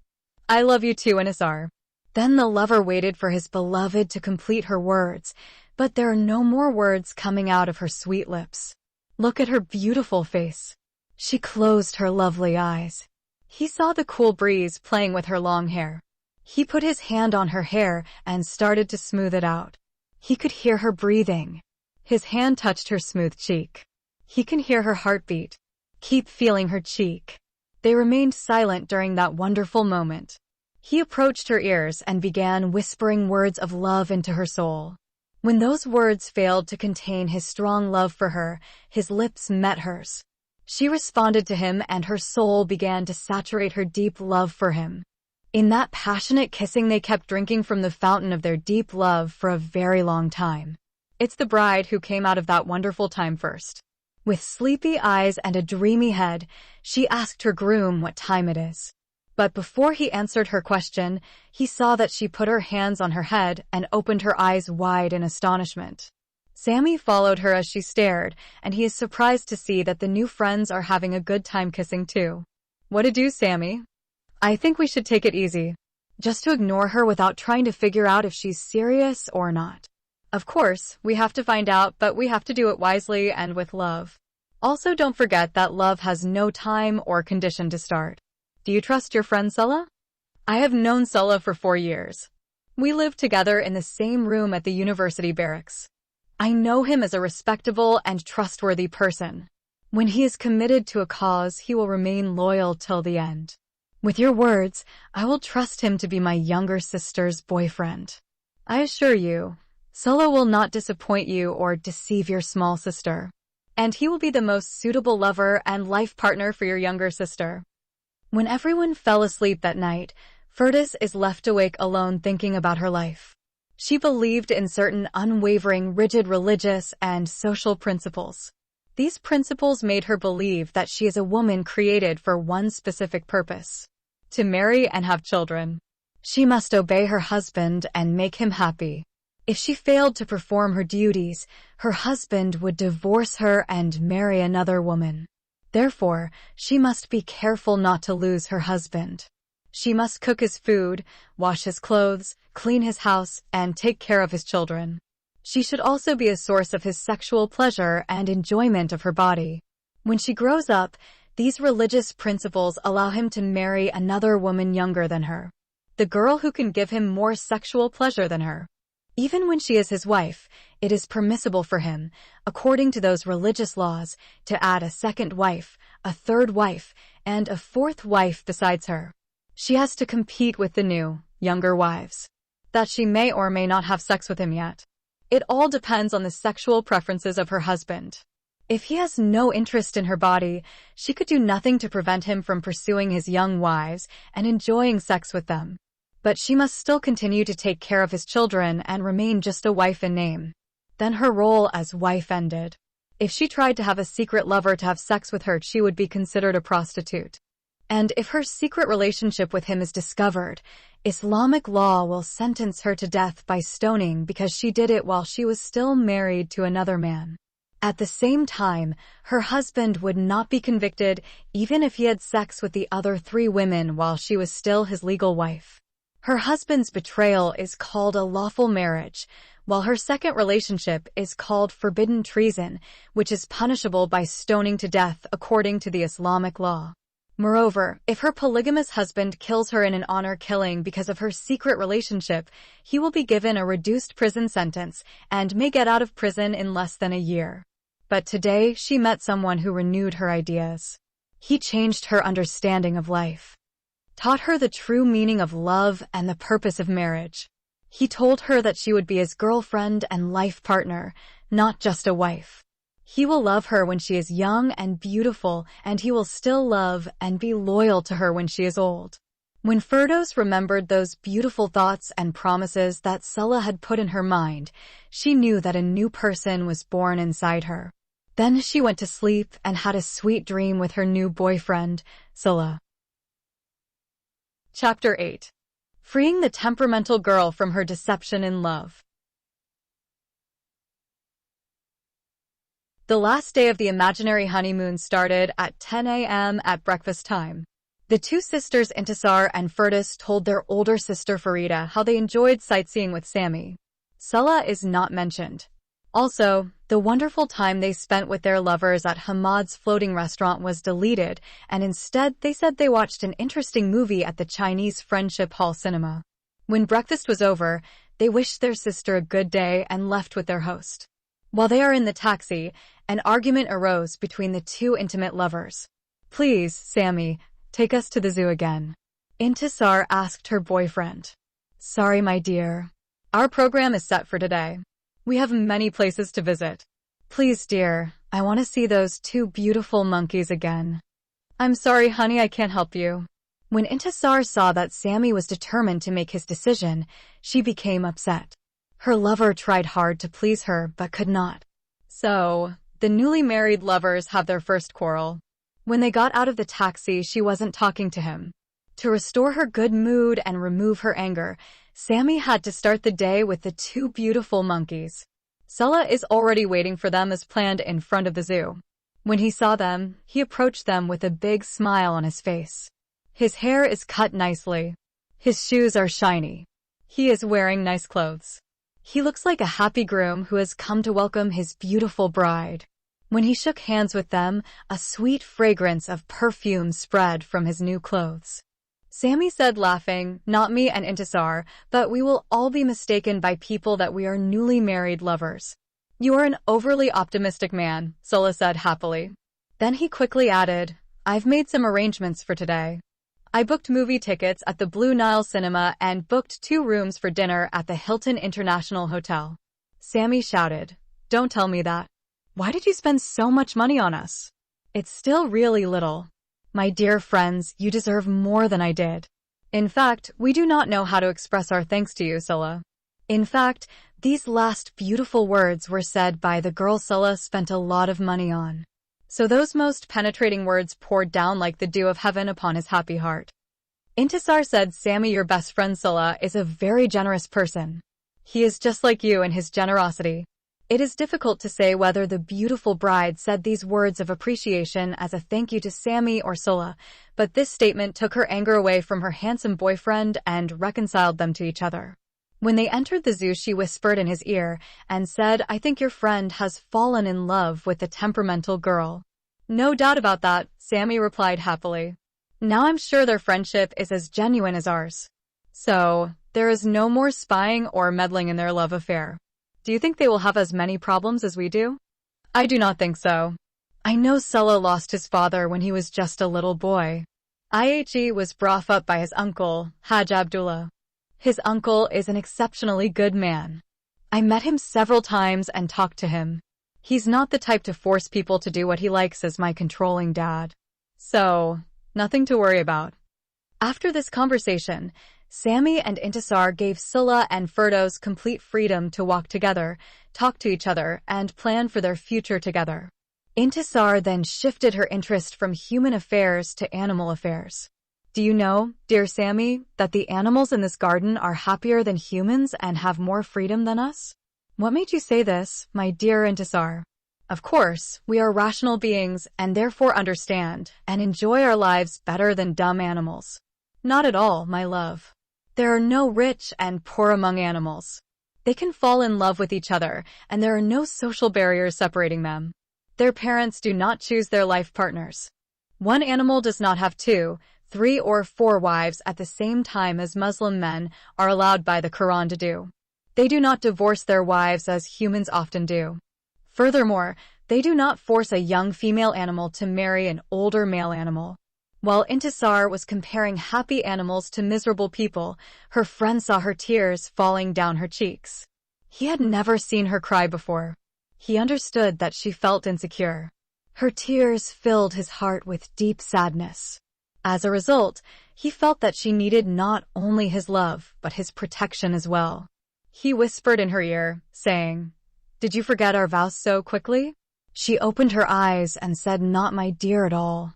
I love you too, Anisar. Then the lover waited for his beloved to complete her words, but there are no more words coming out of her sweet lips. Look at her beautiful face. She closed her lovely eyes. He saw the cool breeze playing with her long hair. He put his hand on her hair and started to smooth it out. He could hear her breathing. His hand touched her smooth cheek. He can hear her heartbeat. Keep feeling her cheek. They remained silent during that wonderful moment. He approached her ears and began whispering words of love into her soul. When those words failed to contain his strong love for her, his lips met hers. She responded to him and her soul began to saturate her deep love for him. In that passionate kissing they kept drinking from the fountain of their deep love for a very long time. It's the bride who came out of that wonderful time first. With sleepy eyes and a dreamy head, she asked her groom what time it is. But before he answered her question, he saw that she put her hands on her head and opened her eyes wide in astonishment. Sammy followed her as she stared, and he is surprised to see that the new friends are having a good time kissing too. What to do, Sammy? I think we should take it easy. Just to ignore her without trying to figure out if she's serious or not. Of course, we have to find out, but we have to do it wisely and with love. Also, don't forget that love has no time or condition to start. Do you trust your friend Sulla? I have known Sulla for 4 years. We lived together in the same room at the university barracks. I know him as a respectable and trustworthy person. When he is committed to a cause, he will remain loyal till the end. With your words, I will trust him to be my younger sister's boyfriend. I assure you, Sulla will not disappoint you or deceive your small sister. And he will be the most suitable lover and life partner for your younger sister. When everyone fell asleep that night, Firdaus is left awake alone thinking about her life. She believed in certain unwavering, rigid religious and social principles. These principles made her believe that she is a woman created for one specific purpose: to marry and have children. She must obey her husband and make him happy. If she failed to perform her duties, her husband would divorce her and marry another woman. Therefore, she must be careful not to lose her husband. She must cook his food, wash his clothes, clean his house, and take care of his children. She should also be a source of his sexual pleasure and enjoyment of her body. When she grows up, these religious principles allow him to marry another woman younger than her, the girl who can give him more sexual pleasure than her. Even when she is his wife, it is permissible for him, according to those religious laws, to add a second wife, a third wife, and a fourth wife besides her. She has to compete with the new, younger wives. That she may or may not have sex with him yet. It all depends on the sexual preferences of her husband. If he has no interest in her body, she could do nothing to prevent him from pursuing his young wives and enjoying sex with them. But she must still continue to take care of his children and remain just a wife in name. Then her role as wife ended. If she tried to have a secret lover to have sex with her, she would be considered a prostitute. And if her secret relationship with him is discovered, Islamic law will sentence her to death by stoning because she did it while she was still married to another man. At the same time, her husband would not be convicted even if he had sex with the other 3 women while she was still his legal wife. Her husband's betrayal is called a lawful marriage, while her second relationship is called forbidden treason, which is punishable by stoning to death according to the Islamic law. Moreover, if her polygamous husband kills her in an honor killing because of her secret relationship, he will be given a reduced prison sentence and may get out of prison in less than a year. But today she met someone who renewed her ideas. He changed her understanding of life, taught her the true meaning of love and the purpose of marriage. He told her that she would be his girlfriend and life partner, not just a wife. He will love her when she is young and beautiful, and he will still love and be loyal to her when she is old. When Firdos remembered those beautiful thoughts and promises that Sulla had put in her mind, she knew that a new person was born inside her. Then she went to sleep and had a sweet dream with her new boyfriend, Sulla. Chapter 8. Freeing the temperamental girl from her deception in love. The last day of the imaginary honeymoon started at 10 a.m. at breakfast time. The two sisters Intisar and Firdos told their older sister Farida how they enjoyed sightseeing with Sami. Sulla is not mentioned. Also, the wonderful time they spent with their lovers at Hamad's floating restaurant was deleted, and instead they said they watched an interesting movie at the Chinese Friendship Hall cinema. When breakfast was over, they wished their sister a good day and left with their host. While they are in the taxi, an argument arose between the two intimate lovers. "Please, Sami, take us to the zoo again," Intisar asked her boyfriend. "Sorry, my dear. Our program is set for today. We have many places to visit. Please, dear, I want to see those two beautiful monkeys again." "I'm sorry, honey, I can't help you." When Intisar saw that Sami was determined to make his decision, she became upset. Her lover tried hard to please her, but could not. So, the newly married lovers have their first quarrel. When they got out of the taxi, she wasn't talking to him. To restore her good mood and remove her anger, Sami had to start the day with the two beautiful monkeys. Sulla is already waiting for them as planned in front of the zoo. When he saw them, he approached them with a big smile on his face. His hair is cut nicely. His shoes are shiny. He is wearing nice clothes. He looks like a happy groom who has come to welcome his beautiful bride. When he shook hands with them, a sweet fragrance of perfume spread from his new clothes. Sami said, laughing, "Not me and Intisar, but we will all be mistaken by people that we are newly married lovers." "You are an overly optimistic man," Sulla said happily. Then he quickly added, "I've made some arrangements for today. I booked movie tickets at the Blue Nile Cinema and booked 2 rooms for dinner at the Hilton International Hotel." Sami shouted, "Don't tell me that. Why did you spend so much money on us? It's still really little. My dear friends, you deserve more than I did. In fact, we do not know how to express our thanks to you, Sulla." In fact, these last beautiful words were said by the girl Sulla spent a lot of money on. So those most penetrating words poured down like the dew of heaven upon his happy heart. Intisar said, "Sami, your best friend Sulla is a very generous person. He is just like you in his generosity." It is difficult to say whether the beautiful bride said these words of appreciation as a thank you to Sami or Sulla, but this statement took her anger away from her handsome boyfriend and reconciled them to each other. When they entered the zoo, she whispered in his ear and said, "I think your friend has fallen in love with the temperamental girl." "No doubt about that," Sami replied happily. "Now I'm sure their friendship is as genuine as ours. So, there is no more spying or meddling in their love affair. Do you think they will have as many problems as we do?" "I do not think so. I know Sulla lost his father when he was just a little boy. He was brought up by his uncle, Haj Abdullah. His uncle is an exceptionally good man. I met him several times and talked to him. He's not the type to force people to do what he likes as my controlling dad. So, nothing to worry about." After this conversation, Sami and Intisar gave Sulla and Firdos complete freedom to walk together, talk to each other, and plan for their future together. Intisar then shifted her interest from human affairs to animal affairs. "Do you know, dear Sami, that the animals in this garden are happier than humans and have more freedom than us?" "What made you say this, my dear Intisar?" "Of course, we are rational beings and therefore understand and enjoy our lives better than dumb animals." "Not at all, my love. There are no rich and poor among animals. They can fall in love with each other, and there are no social barriers separating them. Their parents do not choose their life partners. One animal does not have 2, 3, or 4 wives at the same time as Muslim men are allowed by the Quran to do. They do not divorce their wives as humans often do. Furthermore, They do not force a young female animal to marry an older male animal. While Intisar was comparing happy animals to miserable people, her friend saw her tears falling down her cheeks. He had never seen her cry before. He understood that she felt insecure. Her tears filled his heart with deep sadness. As a result, he felt that she needed not only his love, but his protection as well. He whispered in her ear, saying, "Did you forget our vows so quickly?" She opened her eyes and said, "Not my dear at all."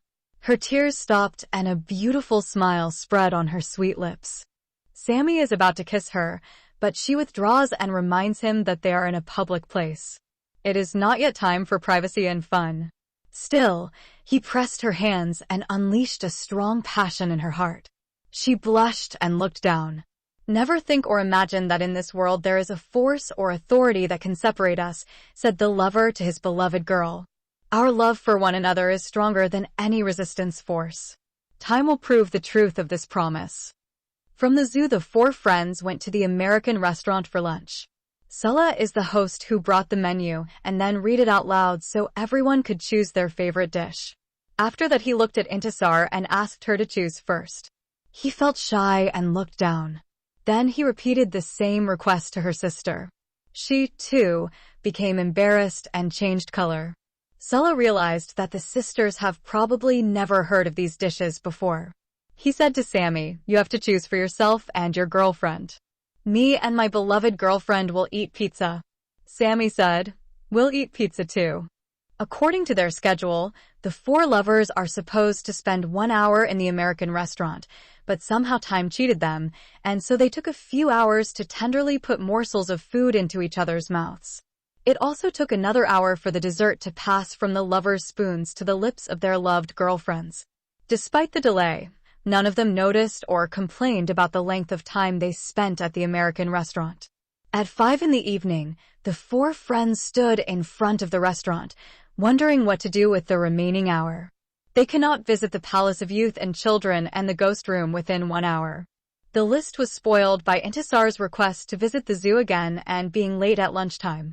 Her tears stopped and a beautiful smile spread on her sweet lips. Sammy is about to kiss her, but she withdraws and reminds him that they are in a public place. It is not yet time for privacy and fun. Still, he pressed her hands and unleashed a strong passion in her heart. She blushed and looked down. "Never think or imagine that in this world there is a force or authority that can separate us," said the lover to his beloved girl. "Our love for one another is stronger than any resistance force." Time will prove the truth of this promise. From the zoo, the four friends went to the American restaurant for lunch. Sulla is the host who brought the menu and then read it out loud so everyone could choose their favorite dish. After that, he looked at Intisar and asked her to choose first. He felt shy and looked down. Then he repeated the same request to her sister. She, too, became embarrassed and changed color. Sulla realized that the sisters have probably never heard of these dishes before. He said to Sammy, "You have to choose for yourself and your girlfriend." "Me and my beloved girlfriend will eat pizza." Sammy said, "We'll eat pizza too." According to their schedule, the four lovers are supposed to spend 1 hour in the American restaurant, but somehow time cheated them, and so they took a few hours to tenderly put morsels of food into each other's mouths. It also took another hour for the dessert to pass from the lovers' spoons to the lips of their loved girlfriends. Despite the delay, none of them noticed or complained about the length of time they spent at the American restaurant. At 5 in the evening, the four friends stood in front of the restaurant, wondering what to do with the remaining hour. They cannot visit the Palace of Youth and Children and the Ghost Room within 1 hour. The list was spoiled by Intisar's request to visit the zoo again and being late at lunchtime.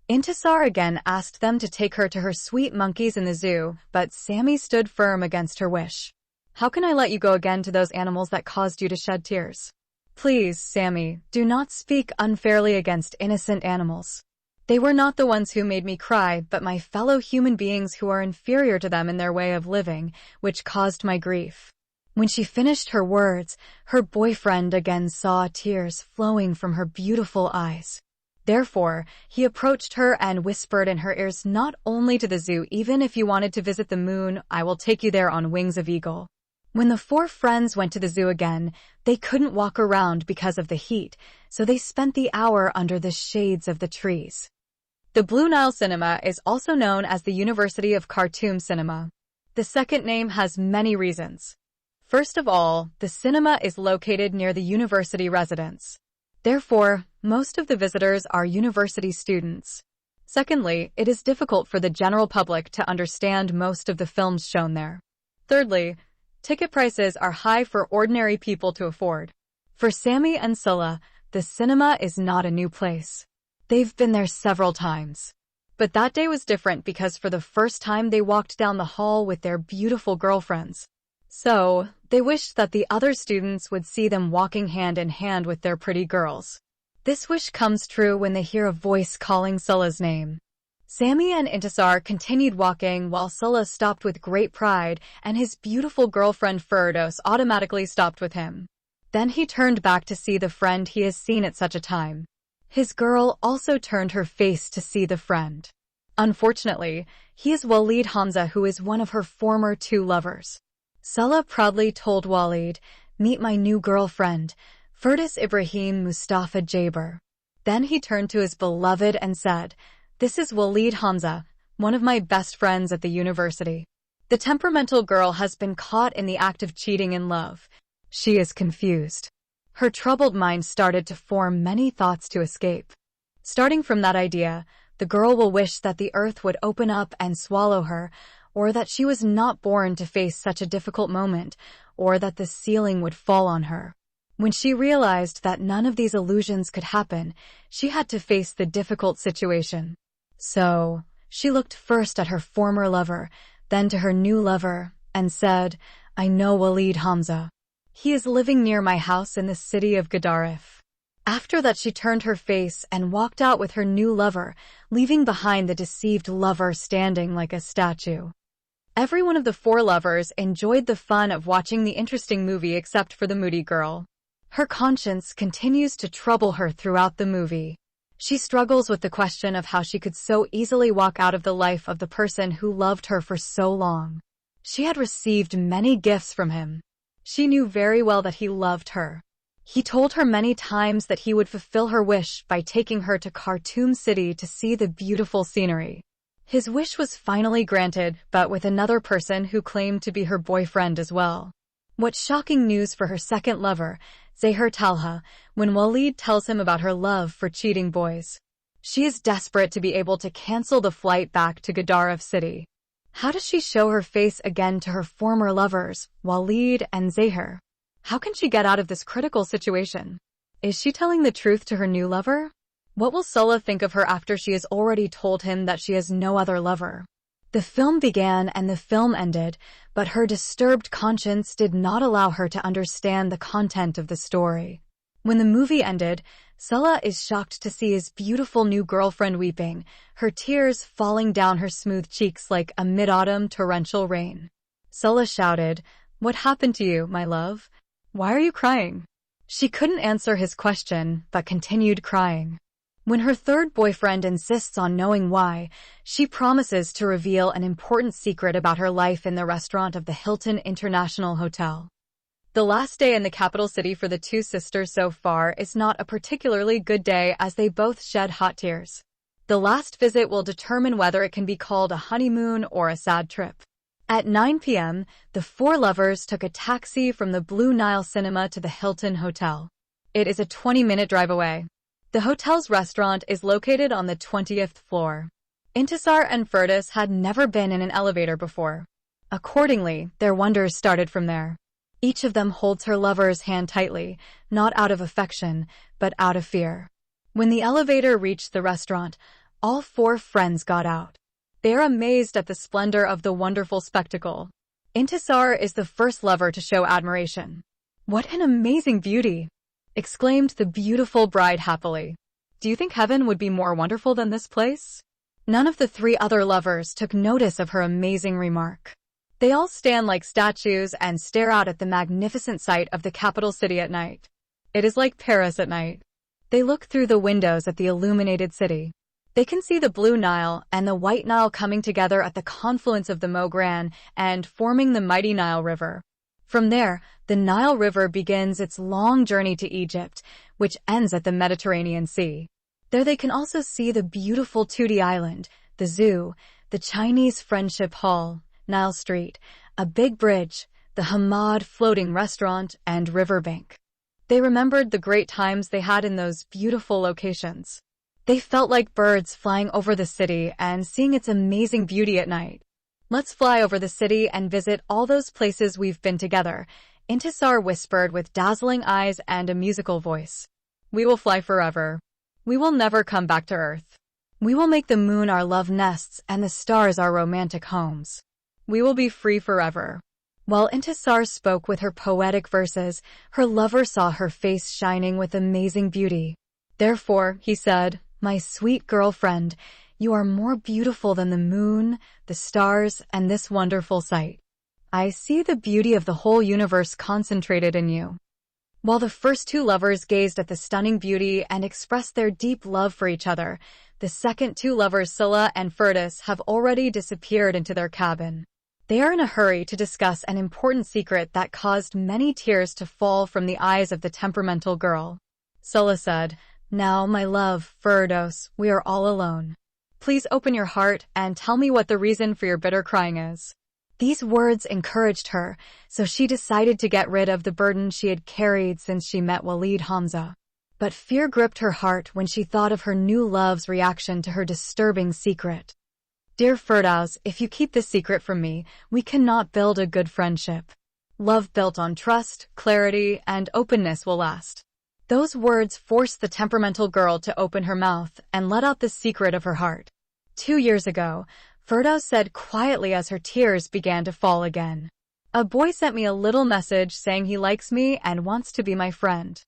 Intisar again asked them to take her to her sweet monkeys in the zoo, but Sammy stood firm against her wish. "How can I let you go again to those animals that caused you to shed tears?" "Please, Sammy, do not speak unfairly against innocent animals. They were not the ones who made me cry, but my fellow human beings who are inferior to them in their way of living, which caused my grief." When she finished her words, her boyfriend again saw tears flowing from her beautiful eyes. Therefore, he approached her and whispered in her ears, "Not only to the zoo, even if you wanted to visit the moon, I will take you there on wings of eagle." When the four friends went to the zoo again, they couldn't walk around because of the heat, so they spent the hour under the shades of the trees. The Blue Nile Cinema is also known as the University of Khartoum Cinema. The second name has many reasons. First of all, the cinema is located near the university residence. Therefore, most of the visitors are university students. Secondly, it is difficult for the general public to understand most of the films shown there. Thirdly, ticket prices are high for ordinary people to afford. For Sammy and Sulla, the cinema is not a new place. They've been there several times. But that day was different because for the first time they walked down the hall with their beautiful girlfriends. So, they wished that the other students would see them walking hand in hand with their pretty girls. This wish comes true when they hear a voice calling Sulla's name. Sammy and Intisar continued walking while Sulla stopped with great pride, and his beautiful girlfriend Firdos automatically stopped with him. Then he turned back to see the friend he has seen at such a time. His girl also turned her face to see the friend. Unfortunately, he is Walid Hamza, who is one of her former 2 lovers. Sulla proudly told Walid, "Meet my new girlfriend, Firdos Ibrahim Mustafa Jaber." Then he turned to his beloved and said, "This is Walid Hamza, one of my best friends at the university." The temperamental girl has been caught in the act of cheating in love. She is confused. Her troubled mind started to form many thoughts to escape. Starting from that idea, the girl will wish that the earth would open up and swallow her, or that she was not born to face such a difficult moment, or that the ceiling would fall on her. When she realized that none of these illusions could happen, she had to face the difficult situation. So, She looked first at her former lover, then to her new lover, and said, "I know Walid Hamza. He is living near my house in the city of Gedaref." After that, she turned her face and walked out with her new lover, leaving behind the deceived lover standing like a statue. Every one of the four lovers enjoyed the fun of watching the interesting movie except for the moody girl. Her conscience continues to trouble her throughout the movie. She struggles with the question of how she could so easily walk out of the life of the person who loved her for so long. She had received many gifts from him. She knew very well that he loved her. He told her many times that he would fulfill her wish by taking her to Khartoum City to see the beautiful scenery. His wish was finally granted, but with another person who claimed to be her boyfriend as well. What shocking news for her second lover, Zahir Talha, when Walid tells him about her love for cheating boys. She is desperate to be able to cancel the flight back to Gedaref City. How does she show her face again to her former lovers, Walid and Zahir? How can she get out of this critical situation? Is she telling the truth to her new lover? What will Sulla think of her after she has already told him that she has no other lover? The film began and the film ended, but her disturbed conscience did not allow her to understand the content of the story. When the movie ended, Sulla is shocked to see his beautiful new girlfriend weeping, her tears falling down her smooth cheeks like a mid-autumn torrential rain. Sulla shouted, "What happened to you, my love? Why are you crying?" She couldn't answer his question, but continued crying. When her third boyfriend insists on knowing why, she promises to reveal an important secret about her life in the restaurant of the Hilton International Hotel. The last day in the capital city for the two sisters so far is not a particularly good day as they both shed hot tears. The last visit will determine whether it can be called a honeymoon or a sad trip. At 9 p.m., the four lovers took a taxi from the Blue Nile Cinema to the Hilton Hotel. It is a 20-minute drive away. The hotel's restaurant is located on the 20th floor. Intisar and Firdaus had never been in an elevator before. Accordingly, their wonders started from there. Each of them holds her lover's hand tightly, not out of affection, but out of fear. When the elevator reached the restaurant, all four friends got out. They are amazed at the splendor of the wonderful spectacle. Intisar is the first lover to show admiration. "What an amazing beauty!" exclaimed the beautiful bride happily. "Do you think heaven would be more wonderful than this place?" None of the three other lovers took notice of her amazing remark. They all stand like statues and stare out at the magnificent sight of the capital city at night. It is like Paris at night. They look through the windows at the illuminated city. They can see the Blue Nile and the White Nile coming together at the confluence of the Mogran and forming the mighty Nile River. From there, the Nile River begins its long journey to Egypt, which ends at the Mediterranean Sea. There they can also see the beautiful Tooty Island, the zoo, the Chinese Friendship Hall, Nile Street, a big bridge, the Hamad floating restaurant, and riverbank. They remembered the great times they had in those beautiful locations. They felt like birds flying over the city and seeing its amazing beauty at night. "Let's fly over the city and visit all those places we've been together," Intisar whispered with dazzling eyes and a musical voice. "We will fly forever. We will never come back to Earth. We will make the moon our love nests and the stars our romantic homes. We will be free forever." While Intisar spoke with her poetic verses, her lover saw her face shining with amazing beauty. "Therefore," he said, "my sweet girlfriend, you are more beautiful than the moon, the stars, and this wonderful sight. I see the beauty of the whole universe concentrated in you." While the first two lovers gazed at the stunning beauty and expressed their deep love for each other, the second two lovers, Sulla and Firdaus, have already disappeared into their cabin. They are in a hurry to discuss an important secret that caused many tears to fall from the eyes of the temperamental girl. Sulla said, "Now, my love, Firdaus, we are all alone. Please open your heart and tell me what the reason for your bitter crying is." These words encouraged her, so she decided to get rid of the burden she had carried since she met Walid Hamza. But fear gripped her heart when she thought of her new love's reaction to her disturbing secret. "Dear Firdaus, if you keep this secret from me, we cannot build a good friendship. Love built on trust, clarity, and openness will last." Those words forced the temperamental girl to open her mouth and let out the secret of her heart. 2 years ago, Firdaus said quietly as her tears began to fall again. A boy sent me a little message saying he likes me and wants to be my friend.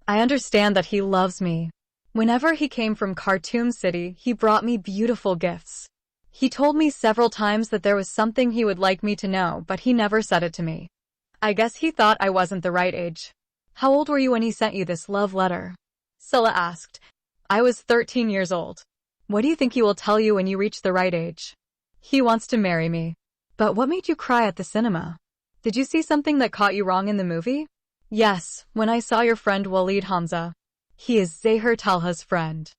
I understand that he loves me. Whenever he came from Khartoum City, he brought me beautiful gifts. He told me several times that there was something he would like me to know, but he never said it to me. I guess he thought I wasn't the right age. How old were you when he sent you this love letter? Scylla asked. I was 13 years old. What do you think he will tell you when you reach the right age? He wants to marry me. But what made you cry at the cinema? Did you see something that caught you wrong in the movie? Yes, when I saw your friend Walid Hamza. He is Zahir Talha's friend.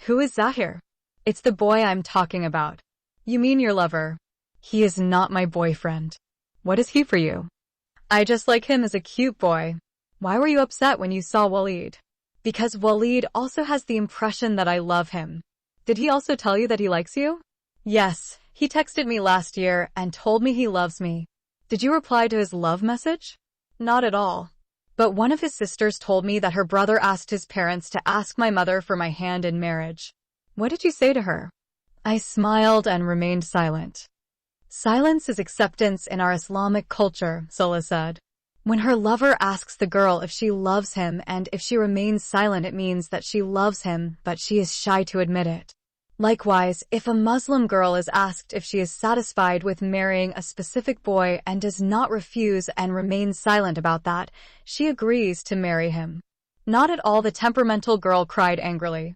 Who is Zahir? It's the boy I'm talking about. You mean your lover? He is not my boyfriend. What is he for you? I just like him as a cute boy. Why were you upset when you saw Walid? Because Walid also has the impression that I love him. Did he also tell you that he likes you? Yes, he texted me last year and told me he loves me. Did you reply to his love message? Not at all. But one of his sisters told me that her brother asked his parents to ask my mother for my hand in marriage. What did you say to her? I smiled and remained silent. Silence is acceptance in our Islamic culture, Scylla said. When her lover asks the girl if she loves him and if she remains silent, it means that she loves him, but she is shy to admit it. Likewise, if a Muslim girl is asked if she is satisfied with marrying a specific boy and does not refuse and remains silent about that, she agrees to marry him. Not at all, the temperamental girl cried angrily.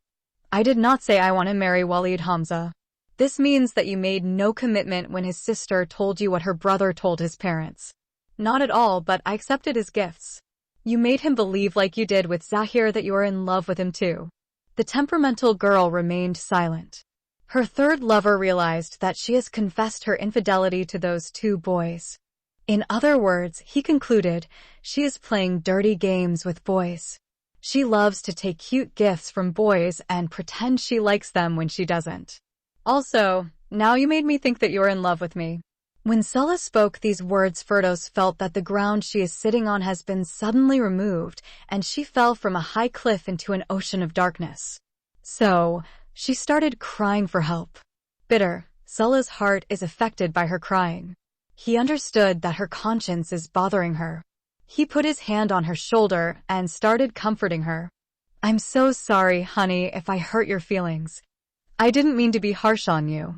I did not say I want to marry Walid Hamza. This means that you made no commitment when his sister told you what her brother told his parents. Not at all, but I accepted his gifts. You made him believe like you did with Zahir that you are in love with him too. The temperamental girl remained silent. Her third lover realized that she has confessed her infidelity to those two boys. In other words, he concluded, she is playing dirty games with boys. She loves to take cute gifts from boys and pretend she likes them when she doesn't. Also, now you made me think that you're in love with me. When Scylla spoke these words, Firdaus felt that the ground she is sitting on has been suddenly removed, and she fell from a high cliff into an ocean of darkness. So, she started crying for help. Bitter, Scylla's heart is affected by her crying. He understood that her conscience is bothering her. He put his hand on her shoulder and started comforting her. I'm so sorry, honey, if I hurt your feelings. I didn't mean to be harsh on you.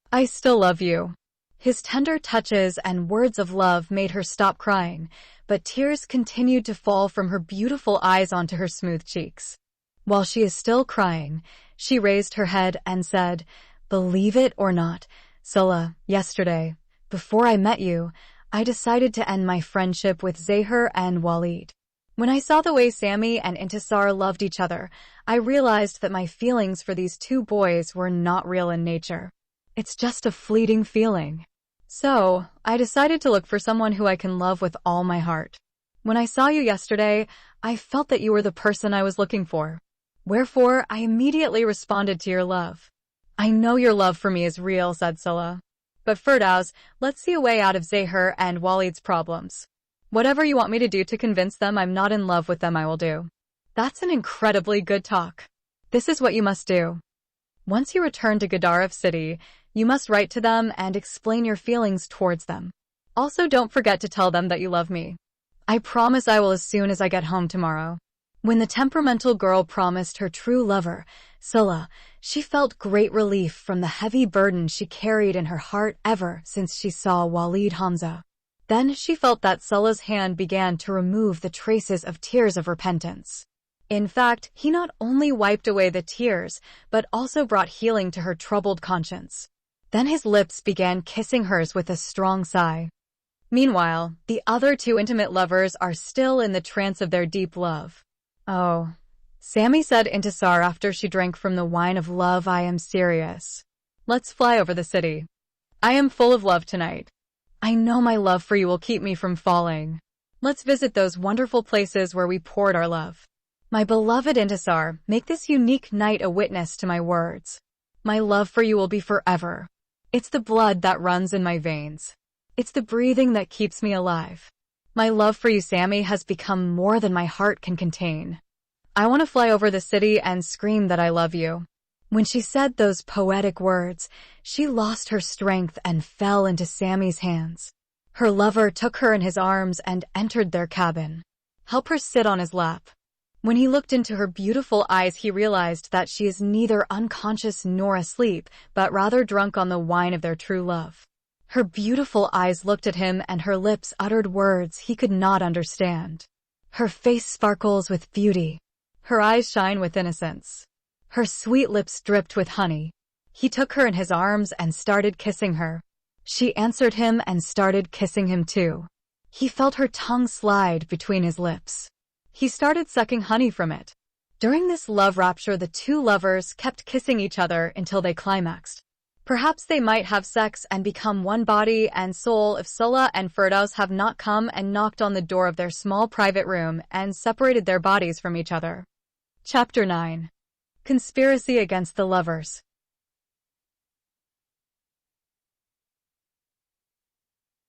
I still love you. His tender touches and words of love made her stop crying, but tears continued to fall from her beautiful eyes onto her smooth cheeks. While she is still crying, she raised her head and said, Believe it or not, Scylla, yesterday, before I met you, I decided to end my friendship with Zahir and Walid. When I saw the way Sammy and Intisar loved each other, I realized that my feelings for these two boys were not real in nature. It's just a fleeting feeling. So, I decided to look for someone who I can love with all my heart. When I saw you yesterday, I felt that you were the person I was looking for. Wherefore, I immediately responded to your love. I know your love for me is real, said Scylla. But Firdaus, let's see a way out of Zahir and Walid's problems. Whatever you want me to do to convince them I'm not in love with them, I will do. That's an incredibly good talk. This is what you must do. Once you return to Gedaref City, you must write to them and explain your feelings towards them. Also, don't forget to tell them that you love me. I promise I will as soon as I get home tomorrow. When the temperamental girl promised her true lover, Scylla, she felt great relief from the heavy burden she carried in her heart ever since she saw Walid Hamza. Then she felt that Scylla's hand began to remove the traces of tears of repentance. In fact, he not only wiped away the tears, but also brought healing to her troubled conscience. Then his lips began kissing hers with a strong sigh. Meanwhile, the other two intimate lovers are still in the trance of their deep love. Oh, Sammy said Intisar after she drank from the wine of love, I am serious. Let's fly over the city. I am full of love tonight. I know my love for you will keep me from falling. Let's visit those wonderful places where we poured our love. My beloved Intisar, make this unique night a witness to my words. My love for you will be forever. It's the blood that runs in my veins. It's the breathing that keeps me alive. My love for you, Sammy, has become more than my heart can contain. I want to fly over the city and scream that I love you. When she said those poetic words, she lost her strength and fell into Sammy's hands. Her lover took her in his arms and entered their cabin. Help her sit on his lap. When he looked into her beautiful eyes, he realized that she is neither unconscious nor asleep, but rather drunk on the wine of their true love. Her beautiful eyes looked at him and her lips uttered words he could not understand. Her face sparkles with beauty. Her eyes shine with innocence. Her sweet lips dripped with honey. He took her in his arms and started kissing her. She answered him and started kissing him too. He felt her tongue slide between his lips. He started sucking honey from it. During this love rapture, the two lovers kept kissing each other until they climaxed. Perhaps they might have sex and become one body and soul if Sulla and Firdaus have not come and knocked on the door of their small private room and separated their bodies from each other. Chapter 9. Conspiracy against the lovers.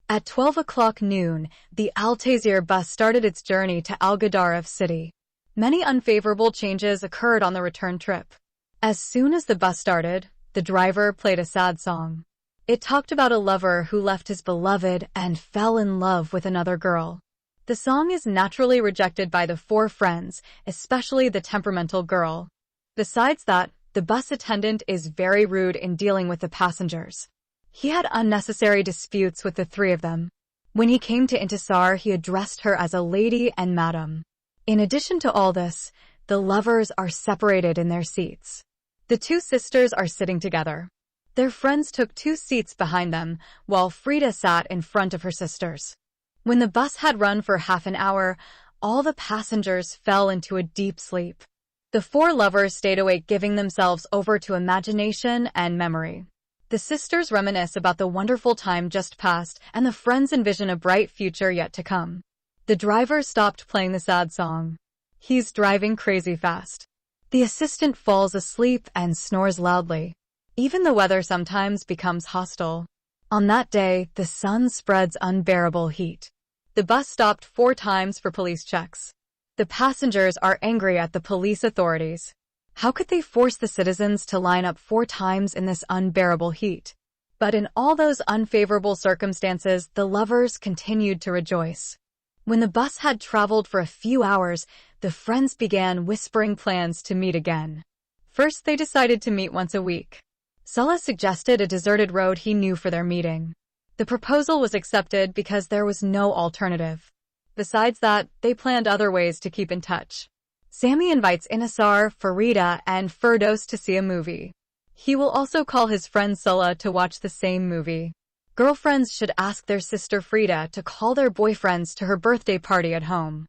At 12 o'clock noon, the Al-Tazir bus started its journey to Al-Ghadarif city. Many unfavorable changes occurred on the return trip. As soon as the bus started, the driver played a sad song. It talked about a lover who left his beloved and fell in love with another girl. The song is naturally rejected by the four friends, especially the temperamental girl. Besides that, the bus attendant is very rude in dealing with the passengers. He had unnecessary disputes with the three of them. When he came to Intisar, he addressed her as a lady and madam. In addition to all this, the lovers are separated in their seats. The two sisters are sitting together. Their friends took 2 seats behind them, while Frida sat in front of her sisters. When the bus had run for half an hour, all the passengers fell into a deep sleep. The 4 lovers stayed awake, giving themselves over to imagination and memory. The sisters reminisce about the wonderful time just past, and the friends envision a bright future yet to come. The driver stopped playing the sad song. He's driving crazy fast. The assistant falls asleep and snores loudly. Even the weather sometimes becomes hostile. On that day, the sun spreads unbearable heat. The bus stopped 4 times for police checks. The passengers are angry at the police authorities. How could they force the citizens to line up 4 times in this unbearable heat? But in all those unfavorable circumstances, the lovers continued to rejoice. When the bus had traveled for a few hours, the friends began whispering plans to meet again. First, they decided to meet once a week. Sulla suggested a deserted road he knew for their meeting. The proposal was accepted because there was no alternative. Besides that, they planned other ways to keep in touch. Sammy invites Intisar, Farida, and Firdaus to see a movie. He will also call his friend Sulla to watch the same movie. Girlfriends should ask their sister Frida to call their boyfriends to her birthday party at home.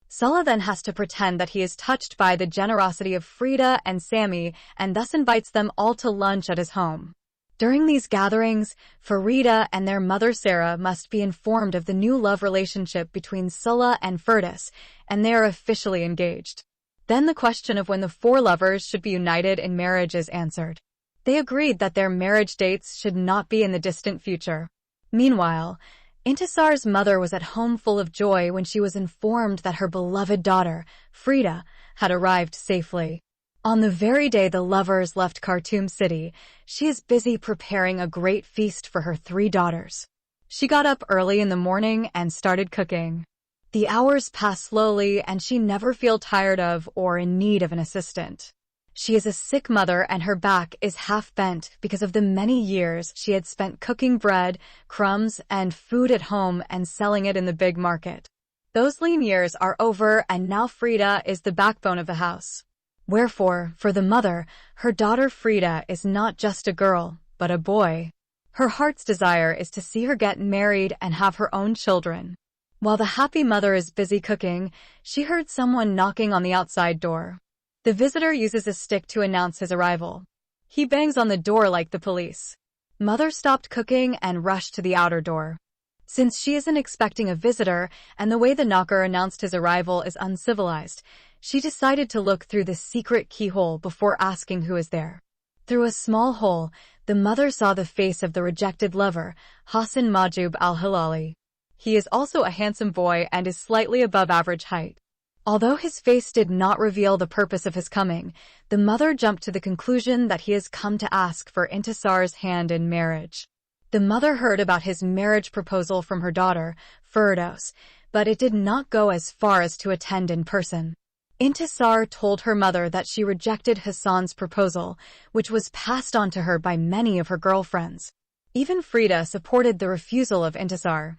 Sulla then has to pretend that he is touched by the generosity of Frida and Sammy and thus invites them all to lunch at his home. During these gatherings, Farida and their mother Sarah must be informed of the new love relationship between Sulla and Firdaus, and they are officially engaged. Then the question of when the 4 lovers should be united in marriage is answered. They agreed that their marriage dates should not be in the distant future. Meanwhile, Intisar's mother was at home full of joy when she was informed that her beloved daughter, Frida, had arrived safely. On the very day the lovers left Khartoum City, she is busy preparing a great feast for her 3 daughters. She got up early in the morning and started cooking. The hours pass slowly and she never feels tired of or in need of an assistant. She is a sick mother and her back is half bent because of the many years she had spent cooking bread, crumbs, and food at home and selling it in the big market. Those lean years are over and now Frida is the backbone of the house. Wherefore, for the mother, her daughter Frida is not just a girl, but a boy. Her heart's desire is to see her get married and have her own children. While the happy mother is busy cooking, she heard someone knocking on the outside door. The visitor uses a stick to announce his arrival. He bangs on the door like the police. Mother stopped cooking and rushed to the outer door. Since she isn't expecting a visitor, and the way the knocker announced his arrival is uncivilized, she decided to look through the secret keyhole before asking who is there. Through a small hole, the mother saw the face of the rejected lover, Hassan Majub al-Hilali. He is also a handsome boy and is slightly above average height. Although his face did not reveal the purpose of his coming, the mother jumped to the conclusion that he has come to ask for Intisar's hand in marriage. The mother heard about his marriage proposal from her daughter, Firdaus, but it did not go as far as to attend in person. Intisar told her mother that she rejected Hassan's proposal, which was passed on to her by many of her girlfriends. Even Frida supported the refusal of Intisar.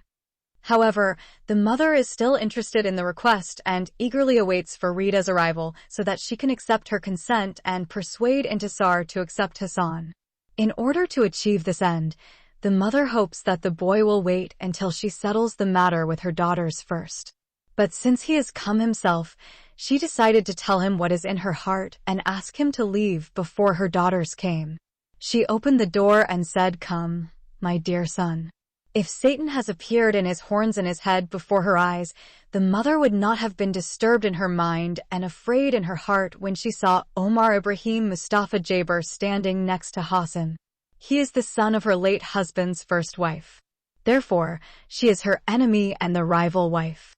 However, the mother is still interested in the request and eagerly awaits Farida's arrival so that she can accept her consent and persuade Intisar to accept Hassan. In order to achieve this end, the mother hopes that the boy will wait until she settles the matter with her daughters first. But since he has come himself, she decided to tell him what is in her heart and ask him to leave before her daughters came. She opened the door and said, "Come, my dear son." If Satan has appeared in his horns in his head before her eyes, the mother would not have been disturbed in her mind and afraid in her heart when she saw Omar Ibrahim Mustafa Jaber standing next to Hassan. He is the son of her late husband's first wife. Therefore, she is her enemy and the rival wife.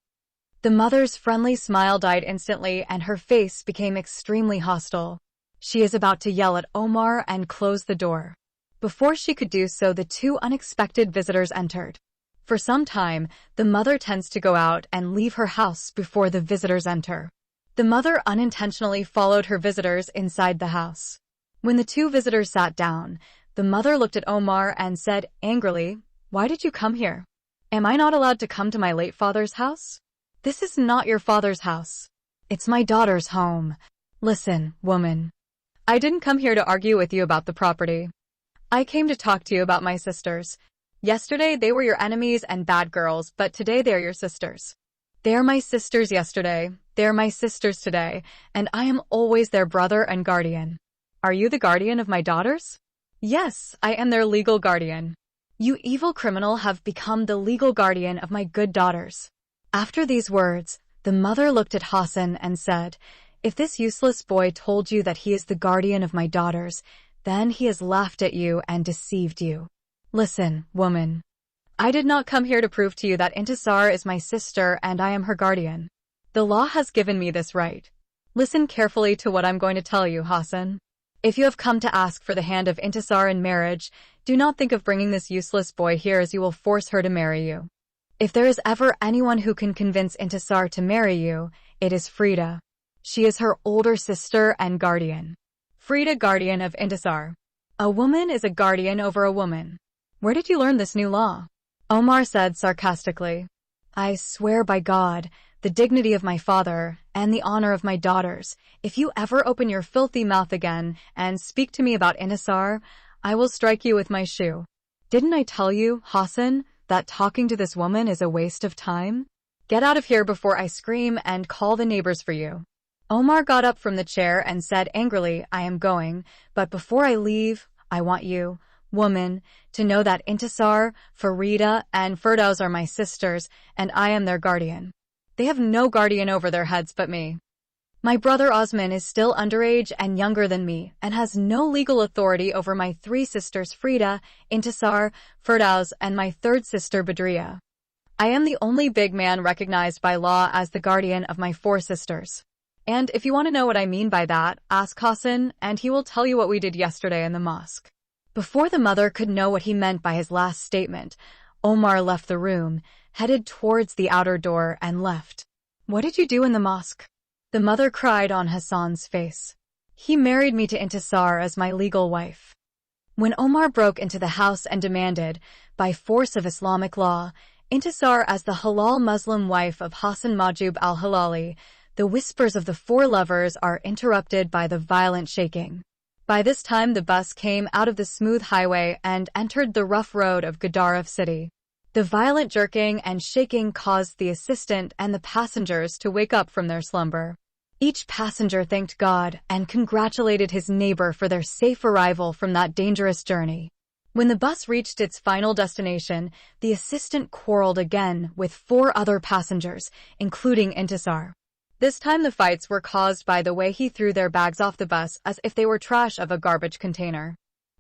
The mother's friendly smile died instantly and her face became extremely hostile. She is about to yell at Omar and close the door. Before she could do so, the two unexpected visitors entered. For some time, the mother tends to go out and leave her house before the visitors enter. The mother unintentionally followed her visitors inside the house. When the two visitors sat down, the mother looked at Omar and said angrily, "Why did you come here? Am I not allowed to come to my late father's house? This is not your father's house. It's my daughter's home. Listen, woman. I didn't come here to argue with you about the property. I came to talk to you about my sisters. Yesterday they were your enemies and bad girls, but today they are your sisters. They are my sisters yesterday, they are my sisters today, and I am always their brother and guardian. Are you the guardian of my daughters? Yes, I am their legal guardian. You evil criminal have become the legal guardian of my good daughters." After these words, the mother looked at Hassan and said, "If this useless boy told you that he is the guardian of my daughters, then he has laughed at you and deceived you. Listen, woman. I did not come here to prove to you that Intisar is my sister and I am her guardian. The law has given me this right. Listen carefully to what I'm going to tell you, Hassan. If you have come to ask for the hand of Intisar in marriage, do not think of bringing this useless boy here, as you will force her to marry you. If there is ever anyone who can convince Intisar to marry you, it is Frida. She is her older sister and guardian." Frida, guardian of Intisar. A woman is a guardian over a woman. Where did you learn this new law? Omar said sarcastically. "I swear by God, the dignity of my father, and the honor of my daughters, if you ever open your filthy mouth again and speak to me about Intisar, I will strike you with my shoe. Didn't I tell you, Hassan, that talking to this woman is a waste of time? Get out of here before I scream and call the neighbors for you." Omar got up from the chair and said angrily, "I am going, but before I leave, I want you, woman, to know that Intisar, Farida, and Firdaus are my sisters, and I am their guardian. They have no guardian over their heads but me. My brother Osman is still underage and younger than me, and has no legal authority over my three sisters Frida, Intisar, Firdaus, and my third sister Badriya. I am the only big man recognized by law as the guardian of my four sisters. And if you want to know what I mean by that, ask Hassan, and he will tell you what we did yesterday in the mosque." Before the mother could know what he meant by his last statement, Omar left the room, headed towards the outer door, and left. "What did you do in the mosque?" The mother cried on Hassan's face. "He married me to Intisar as my legal wife." When Omar broke into the house and demanded, by force of Islamic law, Intisar as the halal Muslim wife of Hassan Majub al-Halali, the whispers of the four lovers are interrupted by the violent shaking. By this time the bus came out of the smooth highway and entered the rough road of Gadaref city. The violent jerking and shaking caused the assistant and the passengers to wake up from their slumber. Each passenger thanked God and congratulated his neighbor for their safe arrival from that dangerous journey. When the bus reached its final destination, the assistant quarreled again with four other passengers, including Intisar. This time the fights were caused by the way he threw their bags off the bus as if they were trash of a garbage container.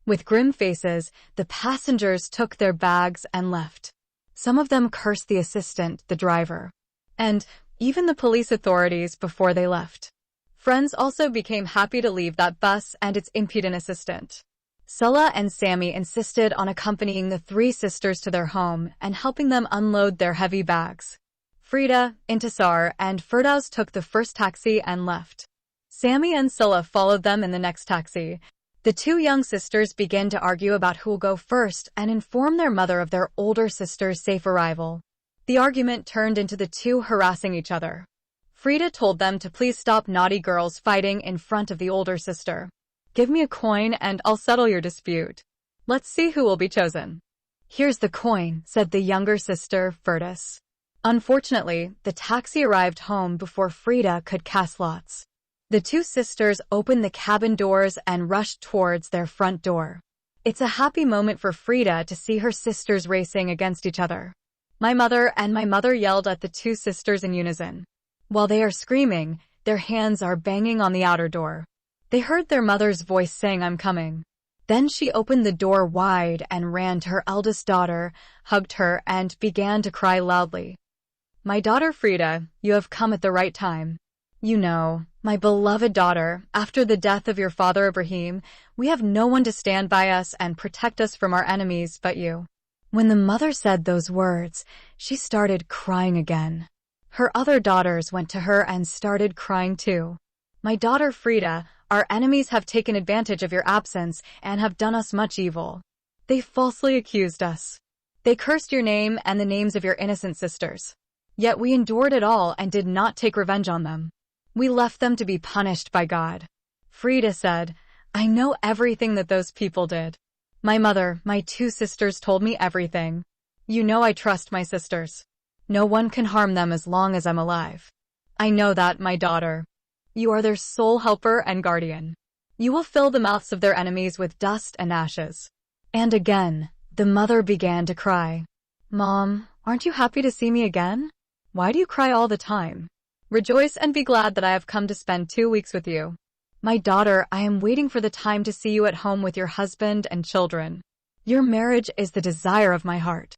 With grim faces, the passengers took their bags and left. Some of them cursed the assistant, the driver. And, even the police authorities before they left. Friends also became happy to leave that bus and its impudent assistant. Sulla and Sammy insisted on accompanying the three sisters to their home and helping them unload their heavy bags. Frida, Intisar, and Firdaus took the first taxi and left. Sammy and Sulla followed them in the next taxi. The two young sisters began to argue about who will go first and inform their mother of their older sister's safe arrival. The argument turned into the two harassing each other. Frida told them to please stop naughty girls fighting in front of the older sister. Give me a coin and I'll settle your dispute. Let's see who will be chosen. Here's the coin, said the younger sister, Firdaus. Unfortunately, the taxi arrived home before Frida could cast lots. The two sisters opened the cabin doors and rushed towards their front door. It's a happy moment for Frida to see her sisters racing against each other. My mother yelled at the two sisters in unison. While they are screaming, their hands are banging on the outer door. They heard their mother's voice saying, "I'm coming." Then she opened the door wide and ran to her eldest daughter, hugged her, and began to cry loudly. My daughter Frida, you have come at the right time. You know, my beloved daughter, after the death of your father Ibrahim, we have no one to stand by us and protect us from our enemies but you. When the mother said those words, she started crying again. Her other daughters went to her and started crying too. My daughter Frida, our enemies have taken advantage of your absence and have done us much evil. They falsely accused us. They cursed your name and the names of your innocent sisters. Yet we endured it all and did not take revenge on them. We left them to be punished by God. Frida said, I know everything that those people did. My mother, my two sisters told me everything. You know I trust my sisters. No one can harm them as long as I'm alive. I know that, my daughter. You are their sole helper and guardian. You will fill the mouths of their enemies with dust and ashes. And again, the mother began to cry. Mom, aren't you happy to see me again? Why do you cry all the time? Rejoice and be glad that I have come to spend 2 weeks with you. My daughter, I am waiting for the time to see you at home with your husband and children. Your marriage is the desire of my heart.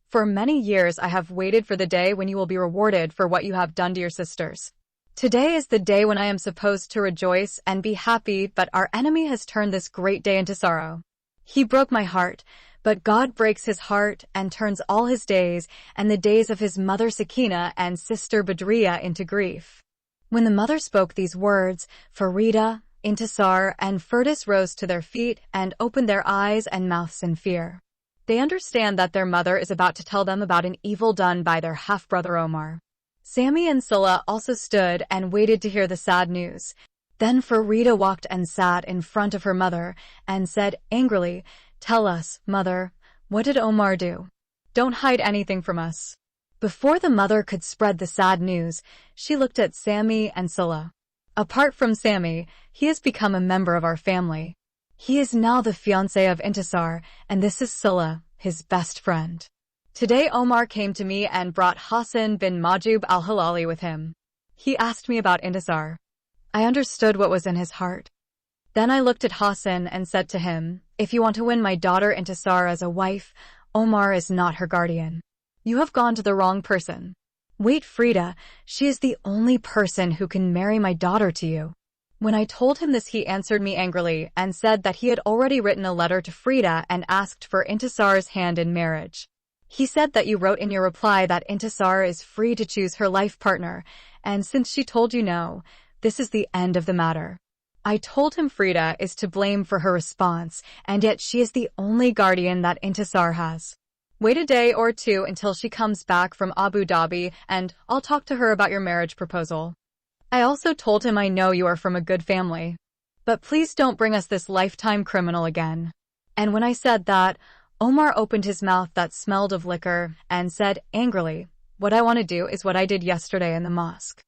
For many years I have waited for the day when you will be rewarded for what you have done to your sisters. Today is the day when I am supposed to rejoice and be happy, but our enemy has turned this great day into sorrow. He broke my heart, but God breaks his heart and turns all his days and the days of his mother Sakina and sister Badriya into grief. When the mother spoke these words, Farida, Intisar, and Firdaus rose to their feet and opened their eyes and mouths in fear. They understand that their mother is about to tell them about an evil done by their half-brother Omar. Sammy and Sulla also stood and waited to hear the sad news. Then Farida walked and sat in front of her mother and said angrily, Tell us, mother, what did Omar do? Don't hide anything from us. Before the mother could spread the sad news, she looked at Sammy and Sulla. Apart from Sammy, he has become a member of our family. He is now the fiancé of Intisar, and this is Sulla, his best friend. Today Omar came to me and brought Hassan bin Majub al-Hilali with him. He asked me about Intisar. I understood what was in his heart. Then I looked at Hassan and said to him, If you want to win my daughter Intisar as a wife, Omar is not her guardian. You have gone to the wrong person. Wait, Frida, she is the only person who can marry my daughter to you. When I told him this, he answered me angrily and said that he had already written a letter to Frida and asked for Intisar's hand in marriage. He said that you wrote in your reply that Intisar is free to choose her life partner, and since she told you no, this is the end of the matter. I told him Frida is to blame for her response, and yet she is the only guardian that Intisar has. Wait a day or two until she comes back from Abu Dhabi, and I'll talk to her about your marriage proposal. I also told him I know you are from a good family. But please don't bring us this lifetime criminal again. And when I said that, Omar opened his mouth that smelled of liquor and said angrily, What I want to do is what I did yesterday in the mosque.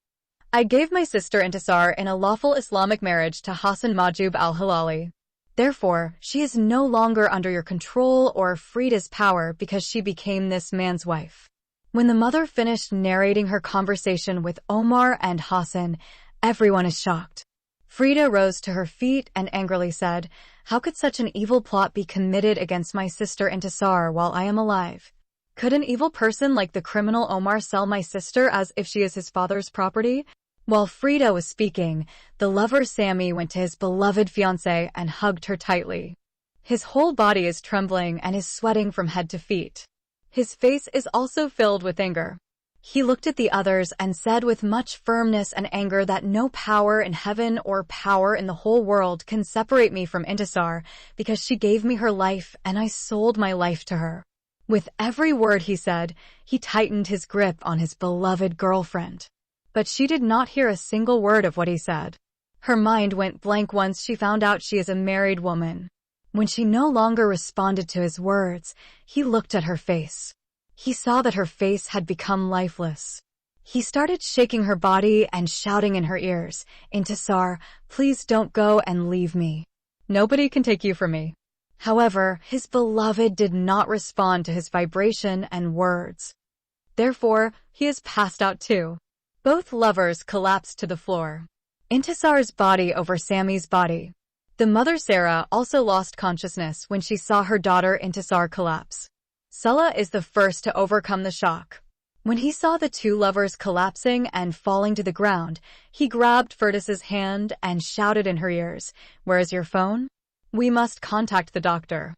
I gave my sister Intisar in a lawful Islamic marriage to Hassan Majub al-Hilali. Therefore, she is no longer under your control or Frida's power because she became this man's wife. When the mother finished narrating her conversation with Omar and Hassan, everyone is shocked. Frida rose to her feet and angrily said, How could such an evil plot be committed against my sister Intisar while I am alive? Could an evil person like the criminal Omar sell my sister as if she is his father's property? While Frida was speaking, the lover Sammy went to his beloved fiancée and hugged her tightly. His whole body is trembling and is sweating from head to feet. His face is also filled with anger. He looked at the others and said with much firmness and anger that no power in heaven or power in the whole world can separate me from Intisar, because she gave me her life and I sold my life to her. With every word he said, he tightened his grip on his beloved girlfriend. But she did not hear a single word of what he said. Her mind went blank once she found out she is a married woman. When she no longer responded to his words, he looked at her face. He saw that her face had become lifeless. He started shaking her body and shouting in her ears, "Intisar, please don't go and leave me. Nobody can take you from me." However, his beloved did not respond to his vibration and words. Therefore, he is passed out too. Both lovers collapsed to the floor. Intisar's body over Sammy's body. The mother Sarah also lost consciousness when she saw her daughter Intisar collapse. Sulla is the first to overcome the shock. When he saw the two lovers collapsing and falling to the ground, he grabbed Fertus's hand and shouted in her ears, "Where is your phone? We must contact the doctor."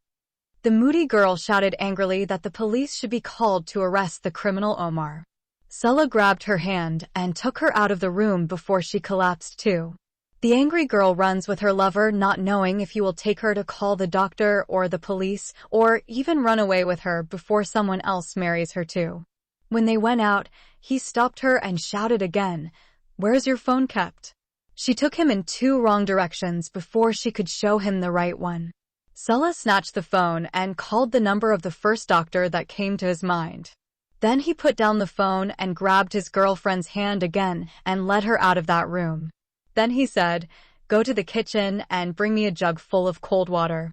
The moody girl shouted angrily that the police should be called to arrest the criminal Omar. Sulla grabbed her hand and took her out of the room before she collapsed too. The angry girl runs with her lover, not knowing if he will take her to call the doctor or the police, or even run away with her before someone else marries her too. When they went out, he stopped her and shouted again, "Where's your phone kept?" She took him in two wrong directions before she could show him the right one. Sulla snatched the phone and called the number of the first doctor that came to his mind. Then he put down the phone and grabbed his girlfriend's hand again and led her out of that room. Then he said, "Go to the kitchen and bring me a jug full of cold water."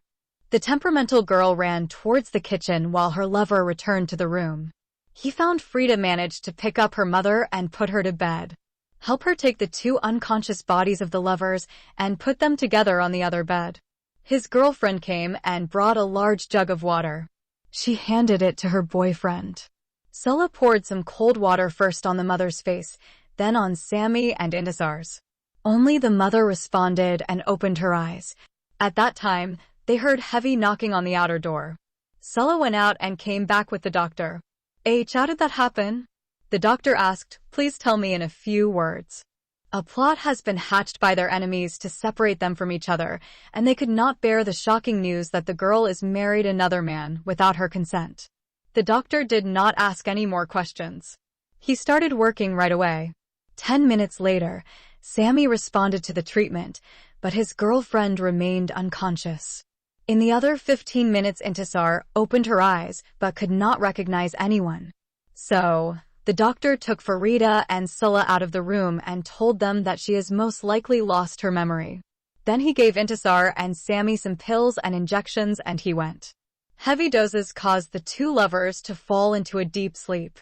The temperamental girl ran towards the kitchen while her lover returned to the room. He found Frida managed to pick up her mother and put her to bed. Help her take the two unconscious bodies of the lovers and put them together on the other bed. His girlfriend came and brought a large jug of water. She handed it to her boyfriend. Sulla poured some cold water first on the mother's face, then on Sammy and Intisar's. Only the mother responded and opened her eyes. At that time, they heard heavy knocking on the outer door. Sulla went out and came back with the doctor. "How did that happen?" The doctor asked, "Please tell me in a few words." A plot has been hatched by their enemies to separate them from each other, and they could not bear the shocking news that the girl is married another man without her consent. The doctor did not ask any more questions. He started working right away. 10 minutes later, Sammy responded to the treatment, but his girlfriend remained unconscious. In the other 15 minutes, Intisar opened her eyes but could not recognize anyone. So, the doctor took Farida and Sulla out of the room and told them that she has most likely lost her memory. Then he gave Intisar and Sammy some pills and injections and he went. Heavy doses caused the two lovers to fall into a deep sleep.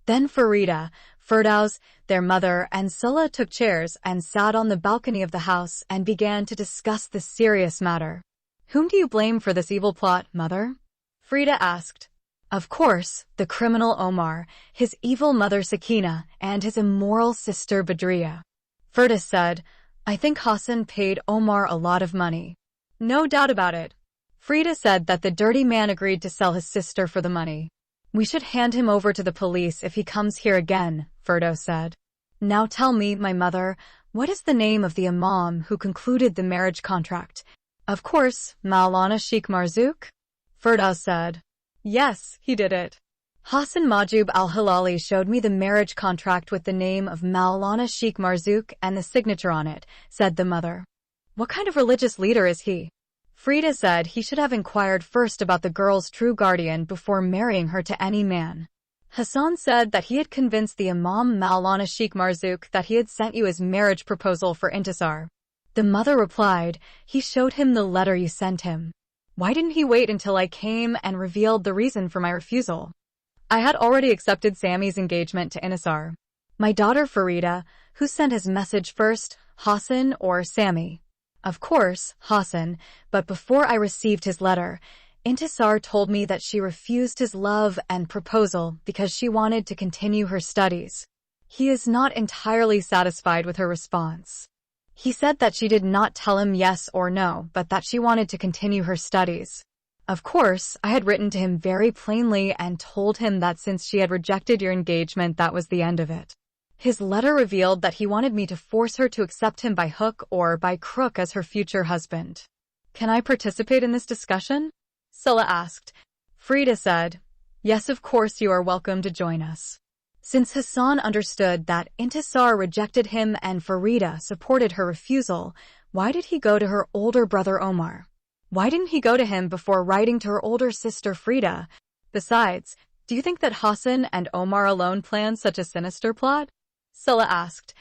Then Farida, Firdaus, their mother, and Sulla took chairs and sat on the balcony of the house and began to discuss this serious matter. "Whom do you blame for this evil plot, mother?" Frida asked. "Of course, the criminal Omar, his evil mother Sakina, and his immoral sister Badriya." Firdaus said, "I think Hassan paid Omar a lot of money." "No doubt about it." Frida said that the dirty man agreed to sell his sister for the money. "We should hand him over to the police if he comes here again," Firdaus said. "Now tell me, my mother, what is the name of the imam who concluded the marriage contract?" "Of course, Maulana Sheikh Marzouk?" Firdaus said. "Yes, he did it. Hassan Majub al-Hilali showed me the marriage contract with the name of Maulana Sheikh Marzouk and the signature on it," said the mother. "What kind of religious leader is he?" Frida said he should have inquired first about the girl's true guardian before marrying her to any man. Hassan said that he had convinced the Imam Maulana Sheikh Marzouk that he had sent you his marriage proposal for Intisar. The mother replied, "He showed him the letter you sent him. Why didn't he wait until I came and revealed the reason for my refusal? I had already accepted Sammy's engagement to Intisar. My daughter Farida, who sent his message first, Hassan or Sammy?" "Of course, Hassan, but before I received his letter, Intisar told me that she refused his love and proposal because she wanted to continue her studies. He is not entirely satisfied with her response. He said that she did not tell him yes or no, but that she wanted to continue her studies. Of course, I had written to him very plainly and told him that since she had rejected your engagement, that was the end of it. His letter revealed that he wanted me to force her to accept him by hook or by crook as her future husband. Can I participate in this discussion? Scylla asked. Frida said, yes, of course you are welcome to join us. Since Hassan understood that Intisar rejected him and Farida supported her refusal, why did he go to her older brother Omar? Why didn't he go to him before writing to her older sister Frida? Besides, do you think that Hassan and Omar alone planned such a sinister plot? Scylla asked.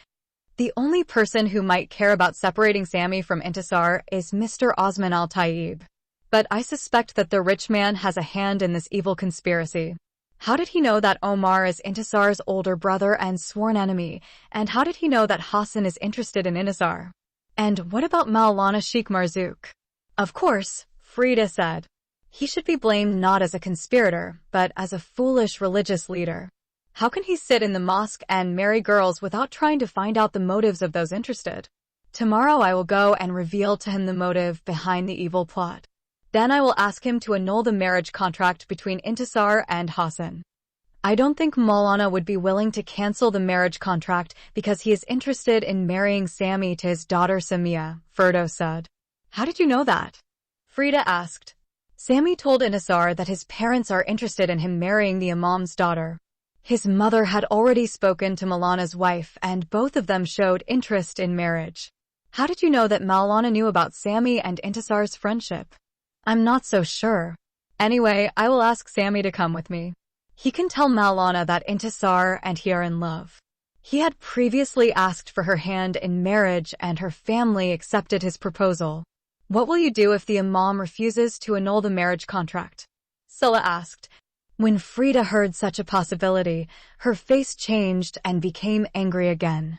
The only person who might care about separating Sammy from Intisar is Mr. Osman al-Tayyib. But I suspect that the rich man has a hand in this evil conspiracy. How did he know that Omar is Intisar's older brother and sworn enemy? And how did he know that Hassan is interested in Intisar? And what about Maulana Sheikh Marzouk? Of course, Frida said. He should be blamed not as a conspirator, but as a foolish religious leader. How can he sit in the mosque and marry girls without trying to find out the motives of those interested? Tomorrow I will go and reveal to him the motive behind the evil plot. Then I will ask him to annul the marriage contract between Intisar and Hassan. I don't think Maulana would be willing to cancel the marriage contract because he is interested in marrying Sammy to his daughter Samia, Ferdo said. How did you know that? Frida asked. Sammy told Intisar that his parents are interested in him marrying the Imam's daughter. His mother had already spoken to Maulana's wife and both of them showed interest in marriage. How did you know that Maulana knew about Sammy and Intisar's friendship? I'm not so sure. Anyway, I will ask Sammy to come with me. He can tell Maulana that Intisar and he are in love. He had previously asked for her hand in marriage and her family accepted his proposal. What will you do if the Imam refuses to annul the marriage contract? Scylla asked. When Frida heard such a possibility, her face changed and became angry again.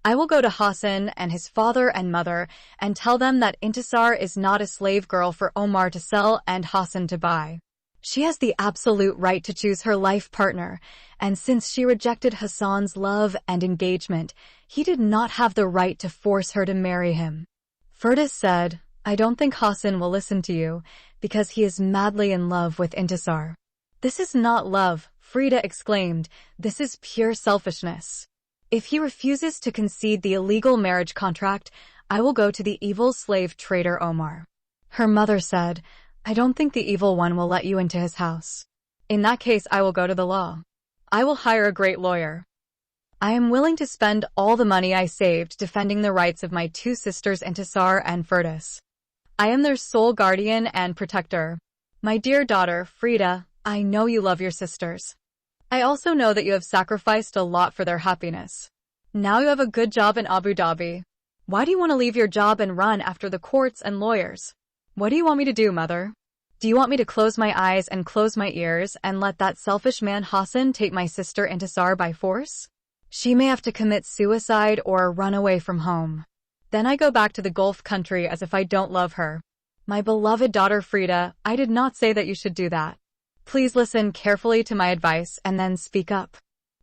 I will go to Hassan and his father and mother and tell them that Intisar is not a slave girl for Omar to sell and Hassan to buy. She has the absolute right to choose her life partner, and since she rejected Hassan's love and engagement, he did not have the right to force her to marry him. Ferda said, I don't think Hassan will listen to you, because he is madly in love with Intisar. This is not love, Frida exclaimed. This is pure selfishness. If he refuses to concede the illegal marriage contract, I will go to the evil slave trader Omar. Her mother said, I don't think the evil one will let you into his house. In that case, I will go to the law. I will hire a great lawyer. I am willing to spend all the money I saved defending the rights of my two sisters Intisar and Ferdas. I am their sole guardian and protector. My dear daughter, Frida, I know you love your sisters. I also know that you have sacrificed a lot for their happiness. Now you have a good job in Abu Dhabi. Why do you want to leave your job and run after the courts and lawyers? What do you want me to do, mother? Do you want me to close my eyes and close my ears and let that selfish man Hassan take my sister Intisar by force? She may have to commit suicide or run away from home. Then I go back to the Gulf country as if I don't love her. My beloved daughter Frida, I did not say that you should do that. Please listen carefully to my advice and then speak up.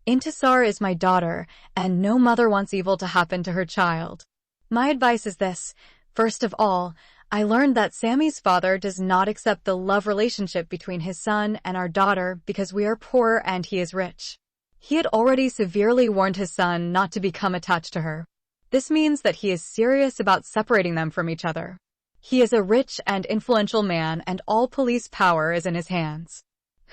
Intisar is my daughter, and no mother wants evil to happen to her child. My advice is this. First of all, I learned that Sammy's father does not accept the love relationship between his son and our daughter because we are poor and he is rich. He had already severely warned his son not to become attached to her. This means that he is serious about separating them from each other. He is a rich and influential man and all police power is in his hands.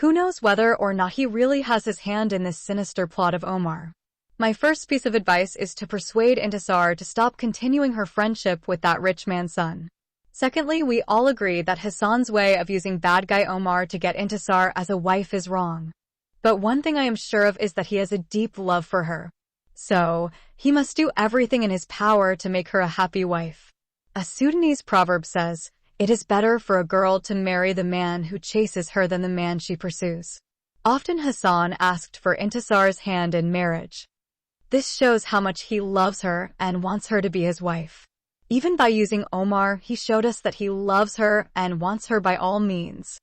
Who knows whether or not he really has his hand in this sinister plot of Omar. My first piece of advice is to persuade Intisar to stop continuing her friendship with that rich man's son. Secondly, we all agree that Hassan's way of using bad guy Omar to get Intisar as a wife is wrong. But one thing I am sure of is that he has a deep love for her. So, he must do everything in his power to make her a happy wife. A Sudanese proverb says, it is better for a girl to marry the man who chases her than the man she pursues. Often Hassan asked for Intisar's hand in marriage. This shows how much he loves her and wants her to be his wife. Even by using Omar, he showed us that he loves her and wants her by all means.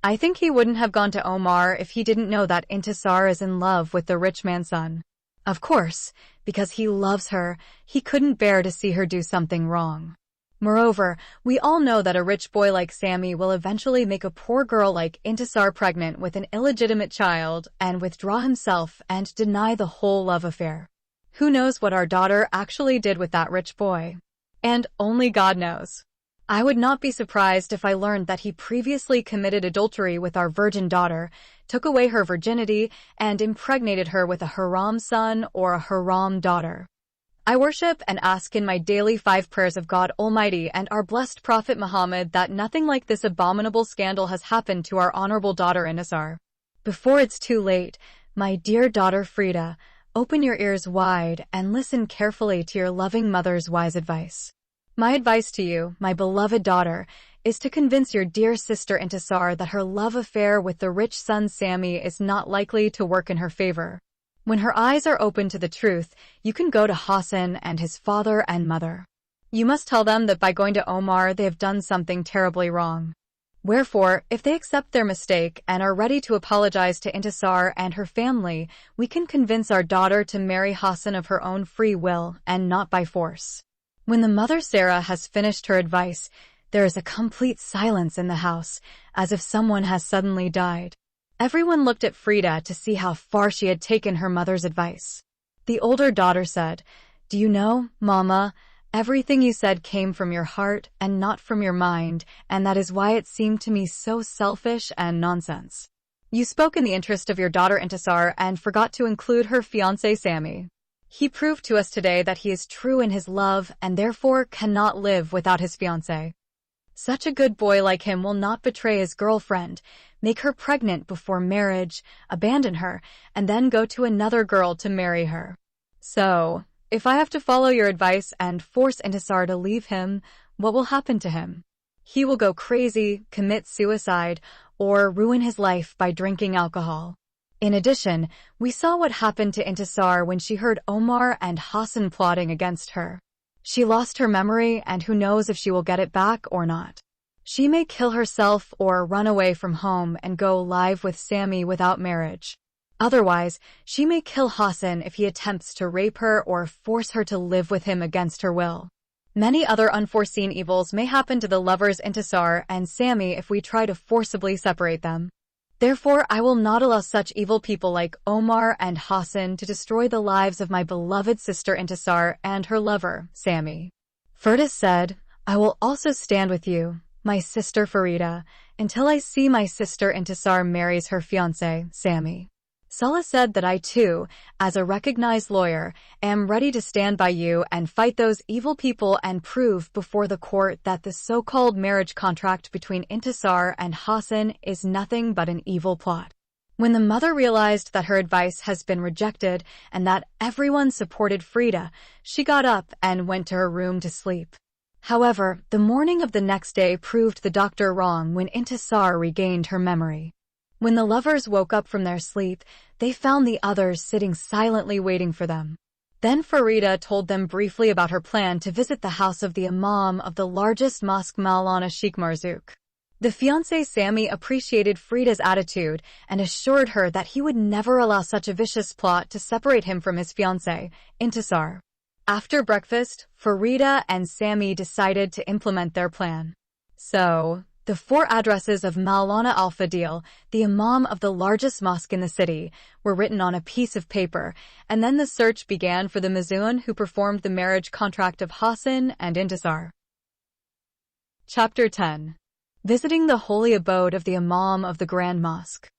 I think he wouldn't have gone to Omar if he didn't know that Intisar is in love with the rich man's son. Of course, because he loves her, he couldn't bear to see her do something wrong. Moreover, we all know that a rich boy like Sammy will eventually make a poor girl like Intisar pregnant with an illegitimate child and withdraw himself and deny the whole love affair. Who knows what our daughter actually did with that rich boy? And only God knows. I would not be surprised if I learned that he previously committed adultery with our virgin daughter, took away her virginity, and impregnated her with a haram son or a haram daughter. I worship and ask in my daily 5 prayers of God Almighty and our blessed Prophet Muhammad that nothing like this abominable scandal has happened to our honorable daughter Intisar. Before it's too late, my dear daughter Frida, open your ears wide and listen carefully to your loving mother's wise advice. My advice to you, my beloved daughter, is to convince your dear sister Intisar that her love affair with the rich son Sammy is not likely to work in her favor. When her eyes are open to the truth, you can go to Hassan and his father and mother. You must tell them that by going to Omar they have done something terribly wrong. Wherefore, if they accept their mistake and are ready to apologize to Intisar and her family, we can convince our daughter to marry Hassan of her own free will and not by force. When the mother Sarah has finished her advice, there is a complete silence in the house, as if someone has suddenly died. Everyone looked at Frida to see how far she had taken her mother's advice. The older daughter said, "Do you know, Mama, everything you said came from your heart and not from your mind, and that is why it seemed to me so selfish and nonsense. You spoke in the interest of your daughter Intisar and forgot to include her fiancé Sammy. He proved to us today that he is true in his love and therefore cannot live without his fiancée. Such a good boy like him will not betray his girlfriend, make her pregnant before marriage, abandon her, and then go to another girl to marry her. So, if I have to follow your advice and force Intisar to leave him, what will happen to him? He will go crazy, commit suicide, or ruin his life by drinking alcohol. In addition, we saw what happened to Intisar when she heard Omar and Hassan plotting against her. She lost her memory, and who knows if she will get it back or not. She may kill herself or run away from home and go live with Sammy without marriage. Otherwise, she may kill Hassan if he attempts to rape her or force her to live with him against her will. Many other unforeseen evils may happen to the lovers Intisar and Sammy if we try to forcibly separate them. Therefore, I will not allow such evil people like Omar and Hassan to destroy the lives of my beloved sister Intisar and her lover, Sammy." Firdas said, "I will also stand with you, my sister Farida, until I see my sister Intisar marries her fiancé, Sammy. Salah said that I too, as a recognized lawyer, am ready to stand by you and fight those evil people and prove before the court that the so-called marriage contract between Intisar and Hassan is nothing but an evil plot." When the mother realized that her advice has been rejected and that everyone supported Frida, she got up and went to her room to sleep. However, the morning of the next day proved the doctor wrong when Intisar regained her memory. When the lovers woke up from their sleep, they found the others sitting silently waiting for them. Then Farida told them briefly about her plan to visit the house of the imam of the largest mosque Maulana Sheikh Marzouk. The fiancé Sammy appreciated Frida's attitude and assured her that he would never allow such a vicious plot to separate him from his fiancée, Intisar. After breakfast, Farida and Sammy decided to implement their plan. So, the 4 addresses of Maulana al-Fadil, the imam of the largest mosque in the city, were written on a piece of paper, and then the search began for the Mazoon who performed the marriage contract of Hassan and Intisar. Chapter 10. Visiting the holy abode of the imam of the Grand Mosque.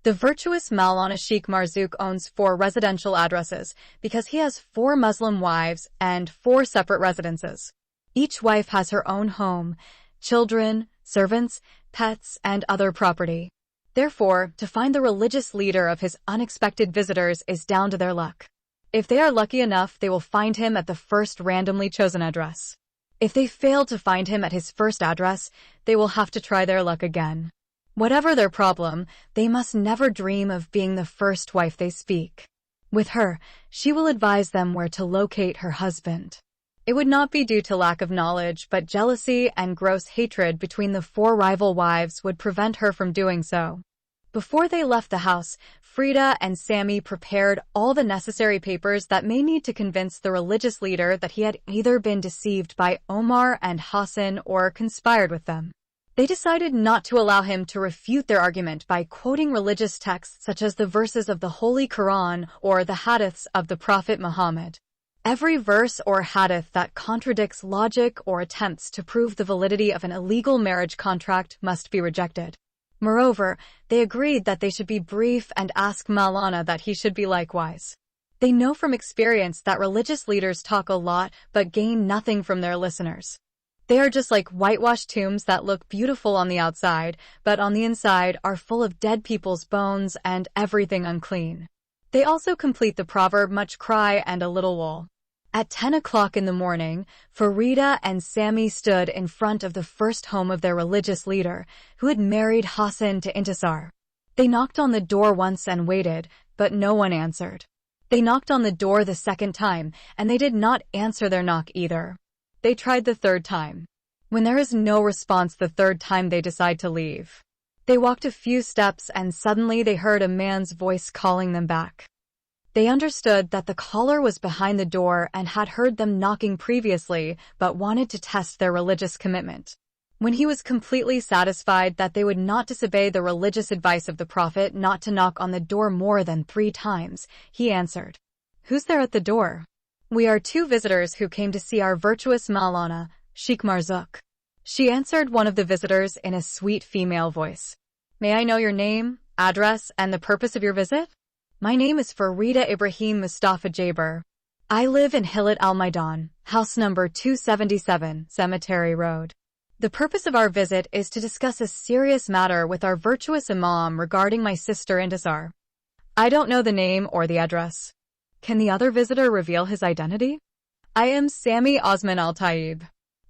The virtuous Maulana Sheikh Marzouk owns 4 residential addresses because he has 4 Muslim wives and 4 separate residences. Each wife has her own home, children, servants, pets, and other property. Therefore, to find the religious leader of his unexpected visitors is down to their luck. If they are lucky enough, they will find him at the first randomly chosen address. If they fail to find him at his first address, they will have to try their luck again. Whatever their problem, they must never dream of being the first wife they speak. With her, she will advise them where to locate her husband. It would not be due to lack of knowledge, but jealousy and gross hatred between the 4 rival wives would prevent her from doing so. Before they left the house, Frida and Sammy prepared all the necessary papers that may need to convince the religious leader that he had either been deceived by Omar and Hassan or conspired with them. They decided not to allow him to refute their argument by quoting religious texts such as the verses of the Holy Quran or the hadiths of the Prophet Muhammad. Every verse or hadith that contradicts logic or attempts to prove the validity of an illegal marriage contract must be rejected. Moreover, they agreed that they should be brief and ask Maulana that he should be likewise. They know from experience that religious leaders talk a lot but gain nothing from their listeners. They are just like whitewashed tombs that look beautiful on the outside, but on the inside are full of dead people's bones and everything unclean. They also complete the proverb, much cry and a little wool. At 10 o'clock in the morning, Farida and Sammy stood in front of the first home of their religious leader, who had married Hassan to Intisar. They knocked on the door once and waited, but no one answered. They knocked on the door the second time, and they did not answer their knock either. They tried the third time. When there is no response the third time, they decide to leave. They walked a few steps and suddenly they heard a man's voice calling them back. They understood that the caller was behind the door and had heard them knocking previously, but wanted to test their religious commitment. When he was completely satisfied that they would not disobey the religious advice of the Prophet not to knock on the door more than 3 times, he answered, "Who's there at the door?" "We are 2 visitors who came to see our virtuous Maulana, Sheikh Marzouk." She answered one of the visitors in a sweet female voice. "May I know your name, address, and the purpose of your visit?" "My name is Farida Ibrahim Mustafa Jaber. I live in Hillat al-Maidan, house number 277, Cemetery Road. The purpose of our visit is to discuss a serious matter with our virtuous Imam regarding my sister Intisar. I don't know the name or the address." Can the other visitor reveal his identity? "I am Sami Osman Al-Taib.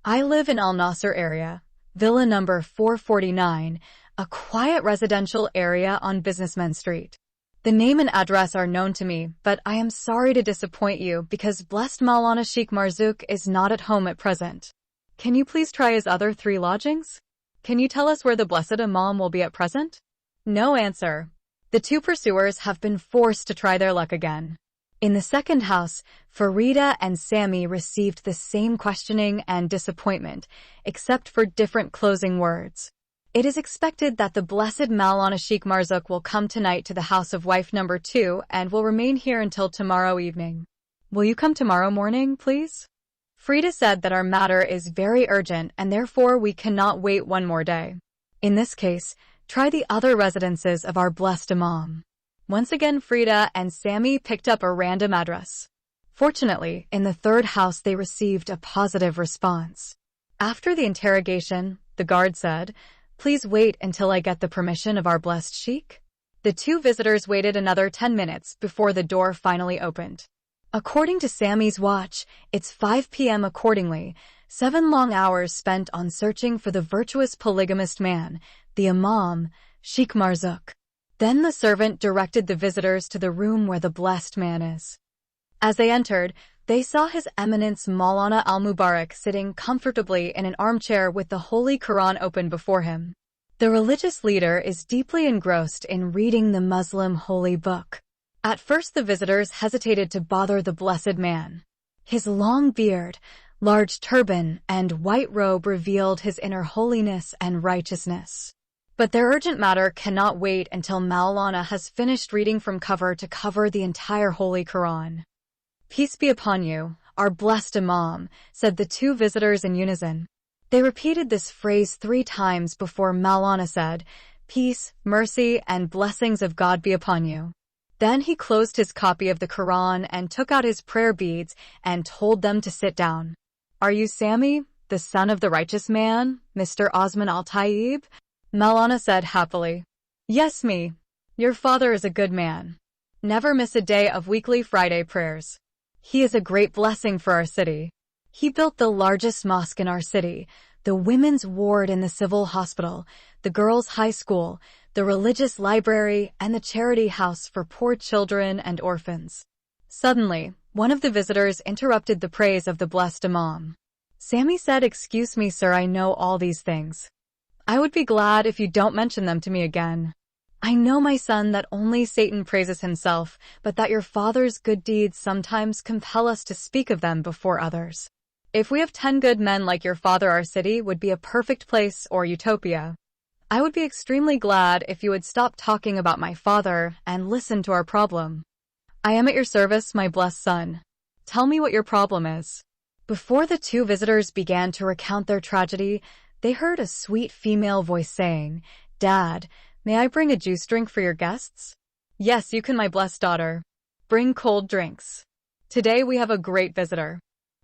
I live in Al-Nasser area, villa number 449, a quiet residential area on Businessman Street. The name and address are known to me, but I am sorry to disappoint you because blessed Maulana Sheikh Marzouk is not at home at present. Can you please try his other 3 lodgings? Can you tell us where the blessed Imam will be at present?" No answer. The 2 pursuers have been forced to try their luck again. In the second house, Farida and Sammy received the same questioning and disappointment, except for different closing words. It is expected that the blessed Maulana Sheikh Marzouk will come tonight to the house of wife number 2 and will remain here until tomorrow evening. Will you come tomorrow morning, please? Frida said that our matter is very urgent and therefore we cannot wait one more day. In this case, try the other residences of our blessed Imam. Once again, Frida and Sammy picked up a random address. Fortunately, in the third house they received a positive response. After the interrogation, the guard said, "Please wait until I get the permission of our blessed sheikh." The 2 visitors waited another 10 minutes before the door finally opened. According to Sammy's watch, it's 5 p.m. accordingly, 7 long hours spent on searching for the virtuous polygamist man, the Imam, Sheikh Marzouk. Then the servant directed the visitors to the room where the blessed man is. As they entered, they saw His Eminence Maulana al-Mubarak sitting comfortably in an armchair with the Holy Quran open before him. The religious leader is deeply engrossed in reading the Muslim holy book. At first the visitors hesitated to bother the blessed man. His long beard, large turban, and white robe revealed his inner holiness and righteousness. But their urgent matter cannot wait until Maulana has finished reading from cover to cover the entire Holy Quran. "Peace be upon you, our blessed Imam," said the 2 visitors in unison. They repeated this phrase 3 times before Maulana said, "Peace, mercy, and blessings of God be upon you." Then he closed his copy of the Quran and took out his prayer beads and told them to sit down. "Are you Sammy, the son of the righteous man, Mr. Osman Al-Taib?" Maulana said happily. "Yes, me. Your father is a good man. Never miss a day of weekly Friday prayers. He is a great blessing for our city. He built the largest mosque in our city, the women's ward in the civil hospital, the girls' high school, the religious library, and the charity house for poor children and orphans." Suddenly, One of the visitors interrupted the praise of the blessed Imam. Sammy said, "Excuse me, sir, I know all these things. I would be glad if you don't mention them to me again. I know, my son, that only Satan praises himself, but that your father's good deeds sometimes compel us to speak of them before others. If we have 10 good men like your father, our city would be a perfect place or utopia. I would be extremely glad if you would stop talking about my father and listen to our problem. I am at your service, my blessed son. Tell me what your problem is." Before the two visitors began to recount their tragedy, they heard a sweet female voice saying, "Dad, may I bring a juice drink for your guests?" "Yes, you can, my blessed daughter. Bring cold drinks. Today we have a great visitor."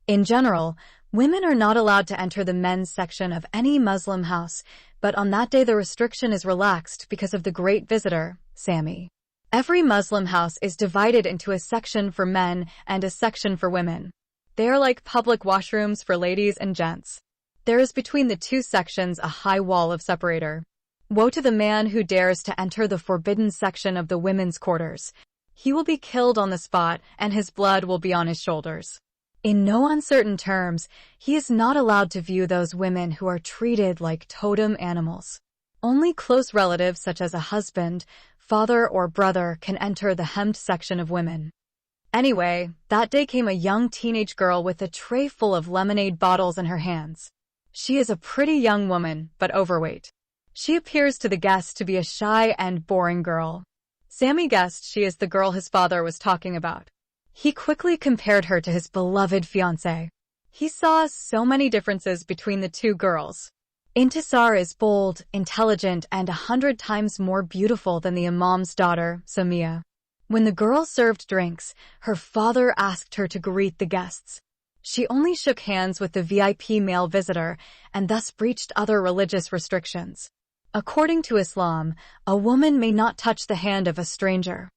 In general, women are not allowed to enter the men's section of any Muslim house, but on that day the restriction is relaxed because of the great visitor, Sammy. Every Muslim house is divided into a section for men and a section for women. They are like public washrooms for ladies and gents. There is between the two sections a high wall of separator. Woe to the man who dares to enter the forbidden section of the women's quarters. He will be killed on the spot, and his blood will be on his shoulders. In no uncertain terms, he is not allowed to view those women who are treated like totem animals. Only close relatives such as a husband, father, or brother can enter the hemmed section of women. Anyway, that day came a young teenage girl with a tray full of lemonade bottles in her hands. She is a pretty young woman, but overweight. She appears to the guests to be a shy and boring girl. Sammy guessed she is the girl his father was talking about. He quickly compared her to his beloved fiancée. He saw so many differences between the two girls. Intisar is bold, intelligent, and 100 times more beautiful than the Imam's daughter, Samia. When the girl served drinks, her father asked her to greet the guests. She only shook hands with the VIP male visitor and thus breached other religious restrictions. According to Islam, a woman may not touch the hand of a stranger.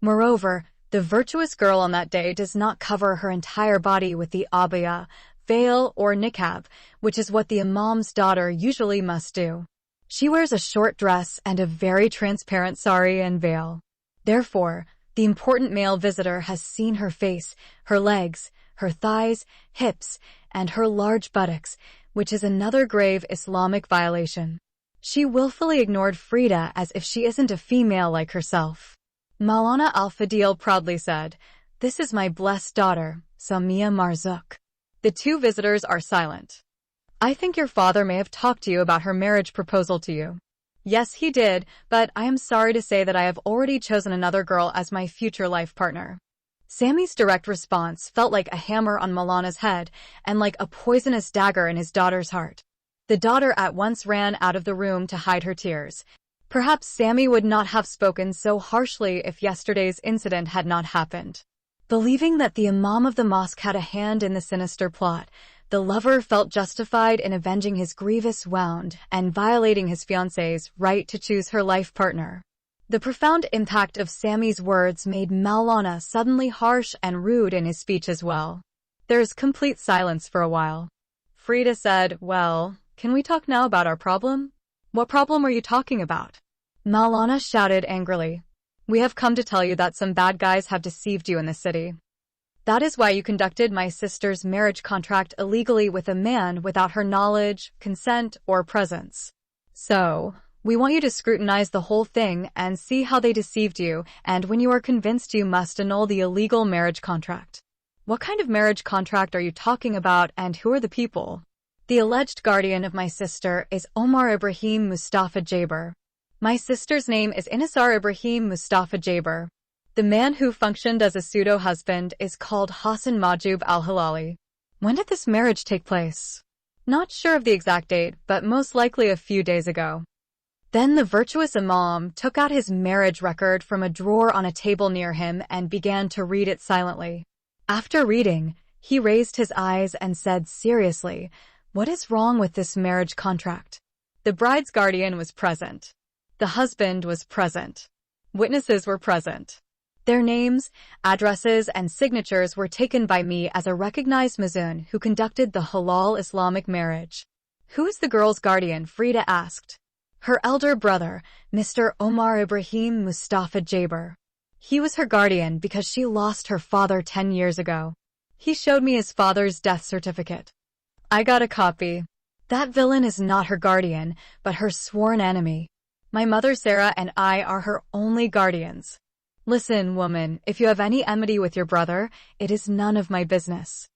Moreover, the virtuous girl on that day does not cover her entire body with the abaya, veil, or niqab, which is what the Imam's daughter usually must do. She wears a short dress and a very transparent sari and veil. Therefore, the important male visitor has seen her face, her legs, her thighs, hips, and her large buttocks, which is another grave Islamic violation. She willfully ignored Frida as if she isn't a female like herself. Maulana Al-Fadil proudly said, "This is my blessed daughter, Samia Marzouk." The two visitors are silent. "I think your father may have talked to you about her marriage proposal to you." "Yes, he did, but I am sorry to say that I have already chosen another girl as my future life partner." Sammy's direct response felt like a hammer on Maulana's head and like a poisonous dagger in his daughter's heart. The daughter at once ran out of the room to hide her tears. Perhaps Sammy would not have spoken so harshly if yesterday's incident had not happened. Believing that the Imam of the mosque had a hand in the sinister plot, the lover felt justified in avenging his grievous wound and violating his fiancée's right to choose her life partner. The profound impact of Sammy's words made Maulana suddenly harsh and rude in his speech as well. There is complete silence for a while. Frida said, "Well, can we talk now about our problem?" "What problem are you talking about?" Maulana shouted angrily. "We have come to tell you that some bad guys have deceived you in the city. That is why you conducted my sister's marriage contract illegally with a man without her knowledge, consent, or presence. So, we want you to scrutinize the whole thing and see how they deceived you, and when you are convinced you must annul the illegal marriage contract." "What kind of marriage contract are you talking about, and who are the people?" "The alleged guardian of my sister is Omar Ibrahim Mustafa Jaber. My sister's name is Intisar Ibrahim Mustafa Jaber. The man who functioned as a pseudo-husband is called Hassan Majub al-Hilali." "When did this marriage take place?" "Not sure of the exact date, but most likely a few days ago." Then the virtuous Imam took out his marriage record from a drawer on a table near him and began to read it silently. After reading, he raised his eyes and said seriously, "What is wrong with this marriage contract?" The bride's guardian was present. The husband was present. Witnesses were present. Their names, addresses, and signatures were taken by me as a recognized Mazun who conducted the halal Islamic marriage. "Who is the girl's guardian?" Frida asked. "Her elder brother, Mr. Omar Ibrahim Mustafa Jaber." He was her guardian because she lost her father 10 years ago. He showed me his father's death certificate. I got a copy. That villain is not her guardian, but her sworn enemy. My mother Sarah and I are her only guardians. Listen, woman, if you have any enmity with your brother, it is none of my business.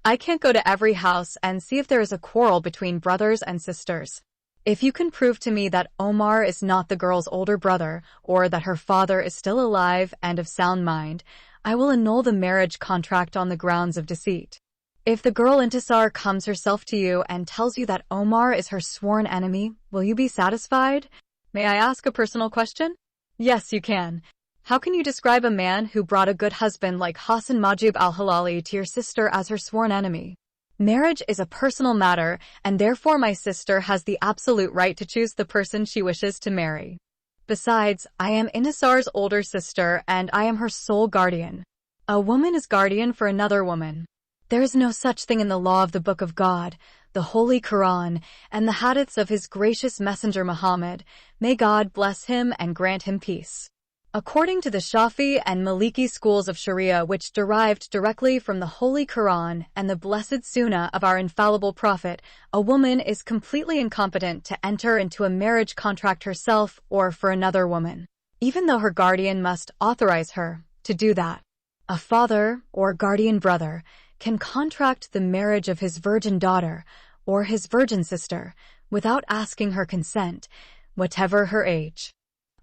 I can't go to every house and see if there is a quarrel between brothers and sisters. If you can prove to me that Omar is not the girl's older brother, or that her father is still alive and of sound mind, I will annul the marriage contract on the grounds of deceit. If the girl Intisar comes herself to you and tells you that Omar is her sworn enemy, will you be satisfied? May I ask a personal question? Yes, you can. How can you describe a man who brought a good husband like Hassan Majib al-Halali to your sister as her sworn enemy? Marriage is a personal matter, and therefore my sister has the absolute right to choose the person she wishes to marry. Besides, I am Intisar's older sister, and I am her sole guardian. A woman is guardian for another woman. There is no such thing in the law of the Book of God, the Holy Quran, and the hadiths of his gracious messenger Muhammad. May God bless him and grant him peace. According to the Shafi and Maliki schools of Sharia, which derived directly from the Holy Quran and the blessed Sunnah of our infallible Prophet, a woman is completely incompetent to enter into a marriage contract herself or for another woman, even though her guardian must authorize her to do that. A father or guardian brother can contract the marriage of his virgin daughter or his virgin sister without asking her consent, whatever her age.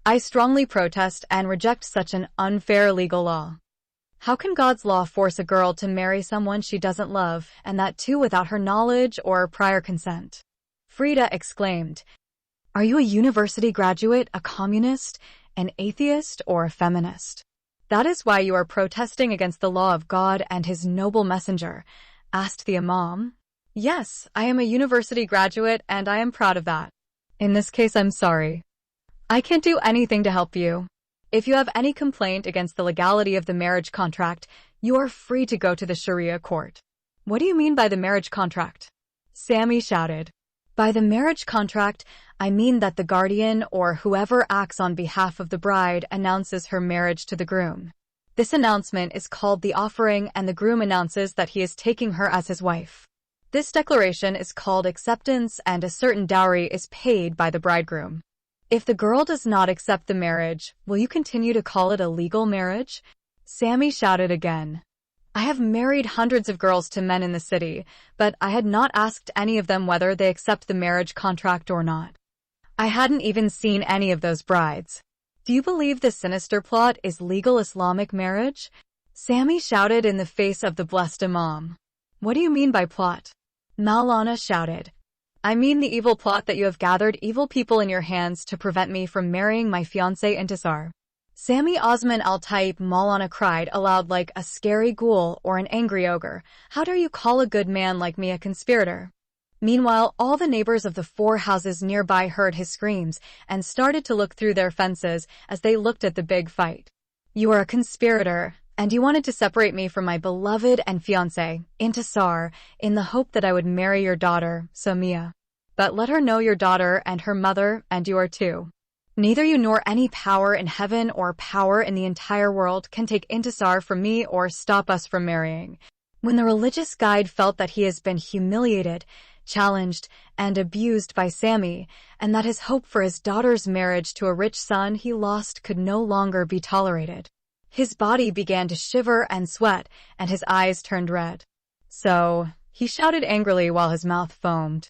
I strongly protest and reject such an unfair legal law. How can God's law force a girl to marry someone she doesn't love, and that too without her knowledge or prior consent? Frida exclaimed, "Are you a university graduate, a communist, an atheist, or a feminist? That is why you are protesting against the law of God and his noble messenger?" asked the Imam. Yes, I am a university graduate and I am proud of that. In this case, I'm sorry. I can't do anything to help you. If you have any complaint against the legality of the marriage contract, you are free to go to the Sharia court. What do you mean by the marriage contract? Sammy shouted. By the marriage contract, I mean that the guardian or whoever acts on behalf of the bride announces her marriage to the groom. This announcement is called the offering, and the groom announces that he is taking her as his wife. This declaration is called acceptance, and a certain dowry is paid by the bridegroom. If the girl does not accept the marriage, will you continue to call it a legal marriage? Sammy shouted again. I have married hundreds of girls to men in the city, but I had not asked any of them whether they accept the marriage contract or not. I hadn't even seen any of those brides. Do you believe this sinister plot is legal Islamic marriage? Sammy shouted in the face of the blessed Imam. What do you mean by plot? Maulana shouted. I mean the evil plot that you have gathered evil people in your hands to prevent me from marrying my fiancée Intisar. Sami Osman al-Taib Maulana cried aloud like a scary ghoul or an angry ogre. How dare you call a good man like me a conspirator? Meanwhile, all the neighbors of the 4 houses nearby heard his screams and started to look through their fences as they looked at the big fight. You are a conspirator, and you wanted to separate me from my beloved and fiancé, Intisar, in the hope that I would marry your daughter, Samia. But let her know your daughter and her mother, and you are too. Neither you nor any power in heaven or power in the entire world can take Intisar from me or stop us from marrying. When the religious guide felt that he has been humiliated, challenged, and abused by Sammy, and that his hope for his daughter's marriage to a rich son he lost could no longer be tolerated, his body began to shiver and sweat, and his eyes turned red. So, he shouted angrily while his mouth foamed.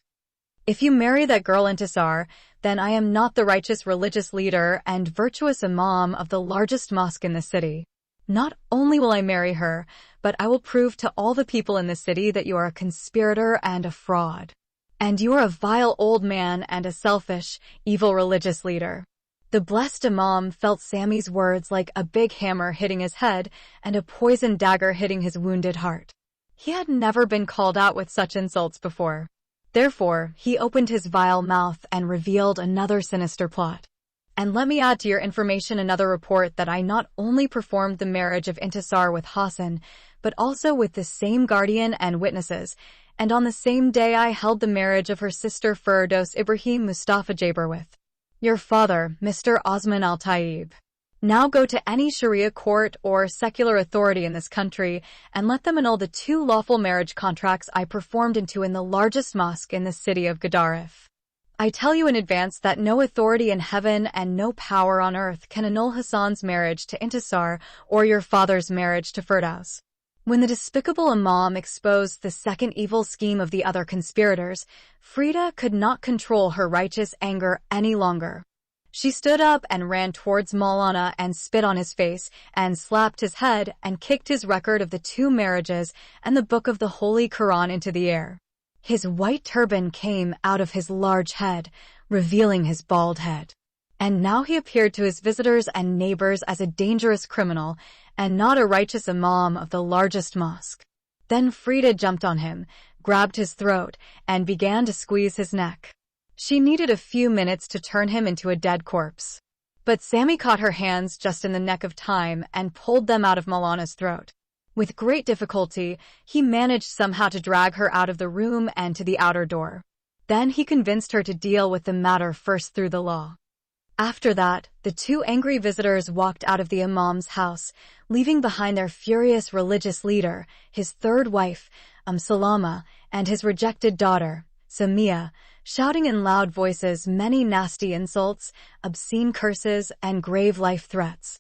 If you marry that girl Intisar, then I am not the righteous religious leader and virtuous imam of the largest mosque in the city. Not only will I marry her, but I will prove to all the people in the city that you are a conspirator and a fraud. And you are a vile old man and a selfish, evil religious leader. The blessed Imam felt Sammy's words like a big hammer hitting his head and a poisoned dagger hitting his wounded heart. He had never been called out with such insults before. Therefore, he opened his vile mouth and revealed another sinister plot. And let me add to your information another report that I not only performed the marriage of Intisar with Hassan, but also with the same guardian and witnesses, and on the same day I held the marriage of her sister Firdos Ibrahim Mustafa Jaber with your father, Mr. Osman al-Taib. Now go to any Sharia court or secular authority in this country and let them annul the 2 lawful marriage contracts I performed into in the largest mosque in the city of Gedaref. I tell you in advance that no authority in heaven and no power on earth can annul Hassan's marriage to Intisar or your father's marriage to Firdaus." When the despicable imam exposed the second evil scheme of the other conspirators, Frida could not control her righteous anger any longer. She stood up and ran towards Maulana and spit on his face and slapped his head and kicked his record of the 2 marriages and the book of the Holy Quran into the air. His white turban came out of his large head, revealing his bald head. And now he appeared to his visitors and neighbors as a dangerous criminal and not a righteous imam of the largest mosque. Then Frida jumped on him, grabbed his throat, and began to squeeze his neck. She needed a few minutes to turn him into a dead corpse. But Sammy caught her hands just in the nick of time and pulled them out of Maulana's throat. With great difficulty, he managed somehow to drag her out of the room and to the outer door. Then he convinced her to deal with the matter first through the law. After that, the 2 angry visitors walked out of the imam's house, leaving behind their furious religious leader, his 3rd wife, Salama, and his rejected daughter, Samia, shouting in loud voices many nasty insults, obscene curses, and grave life threats.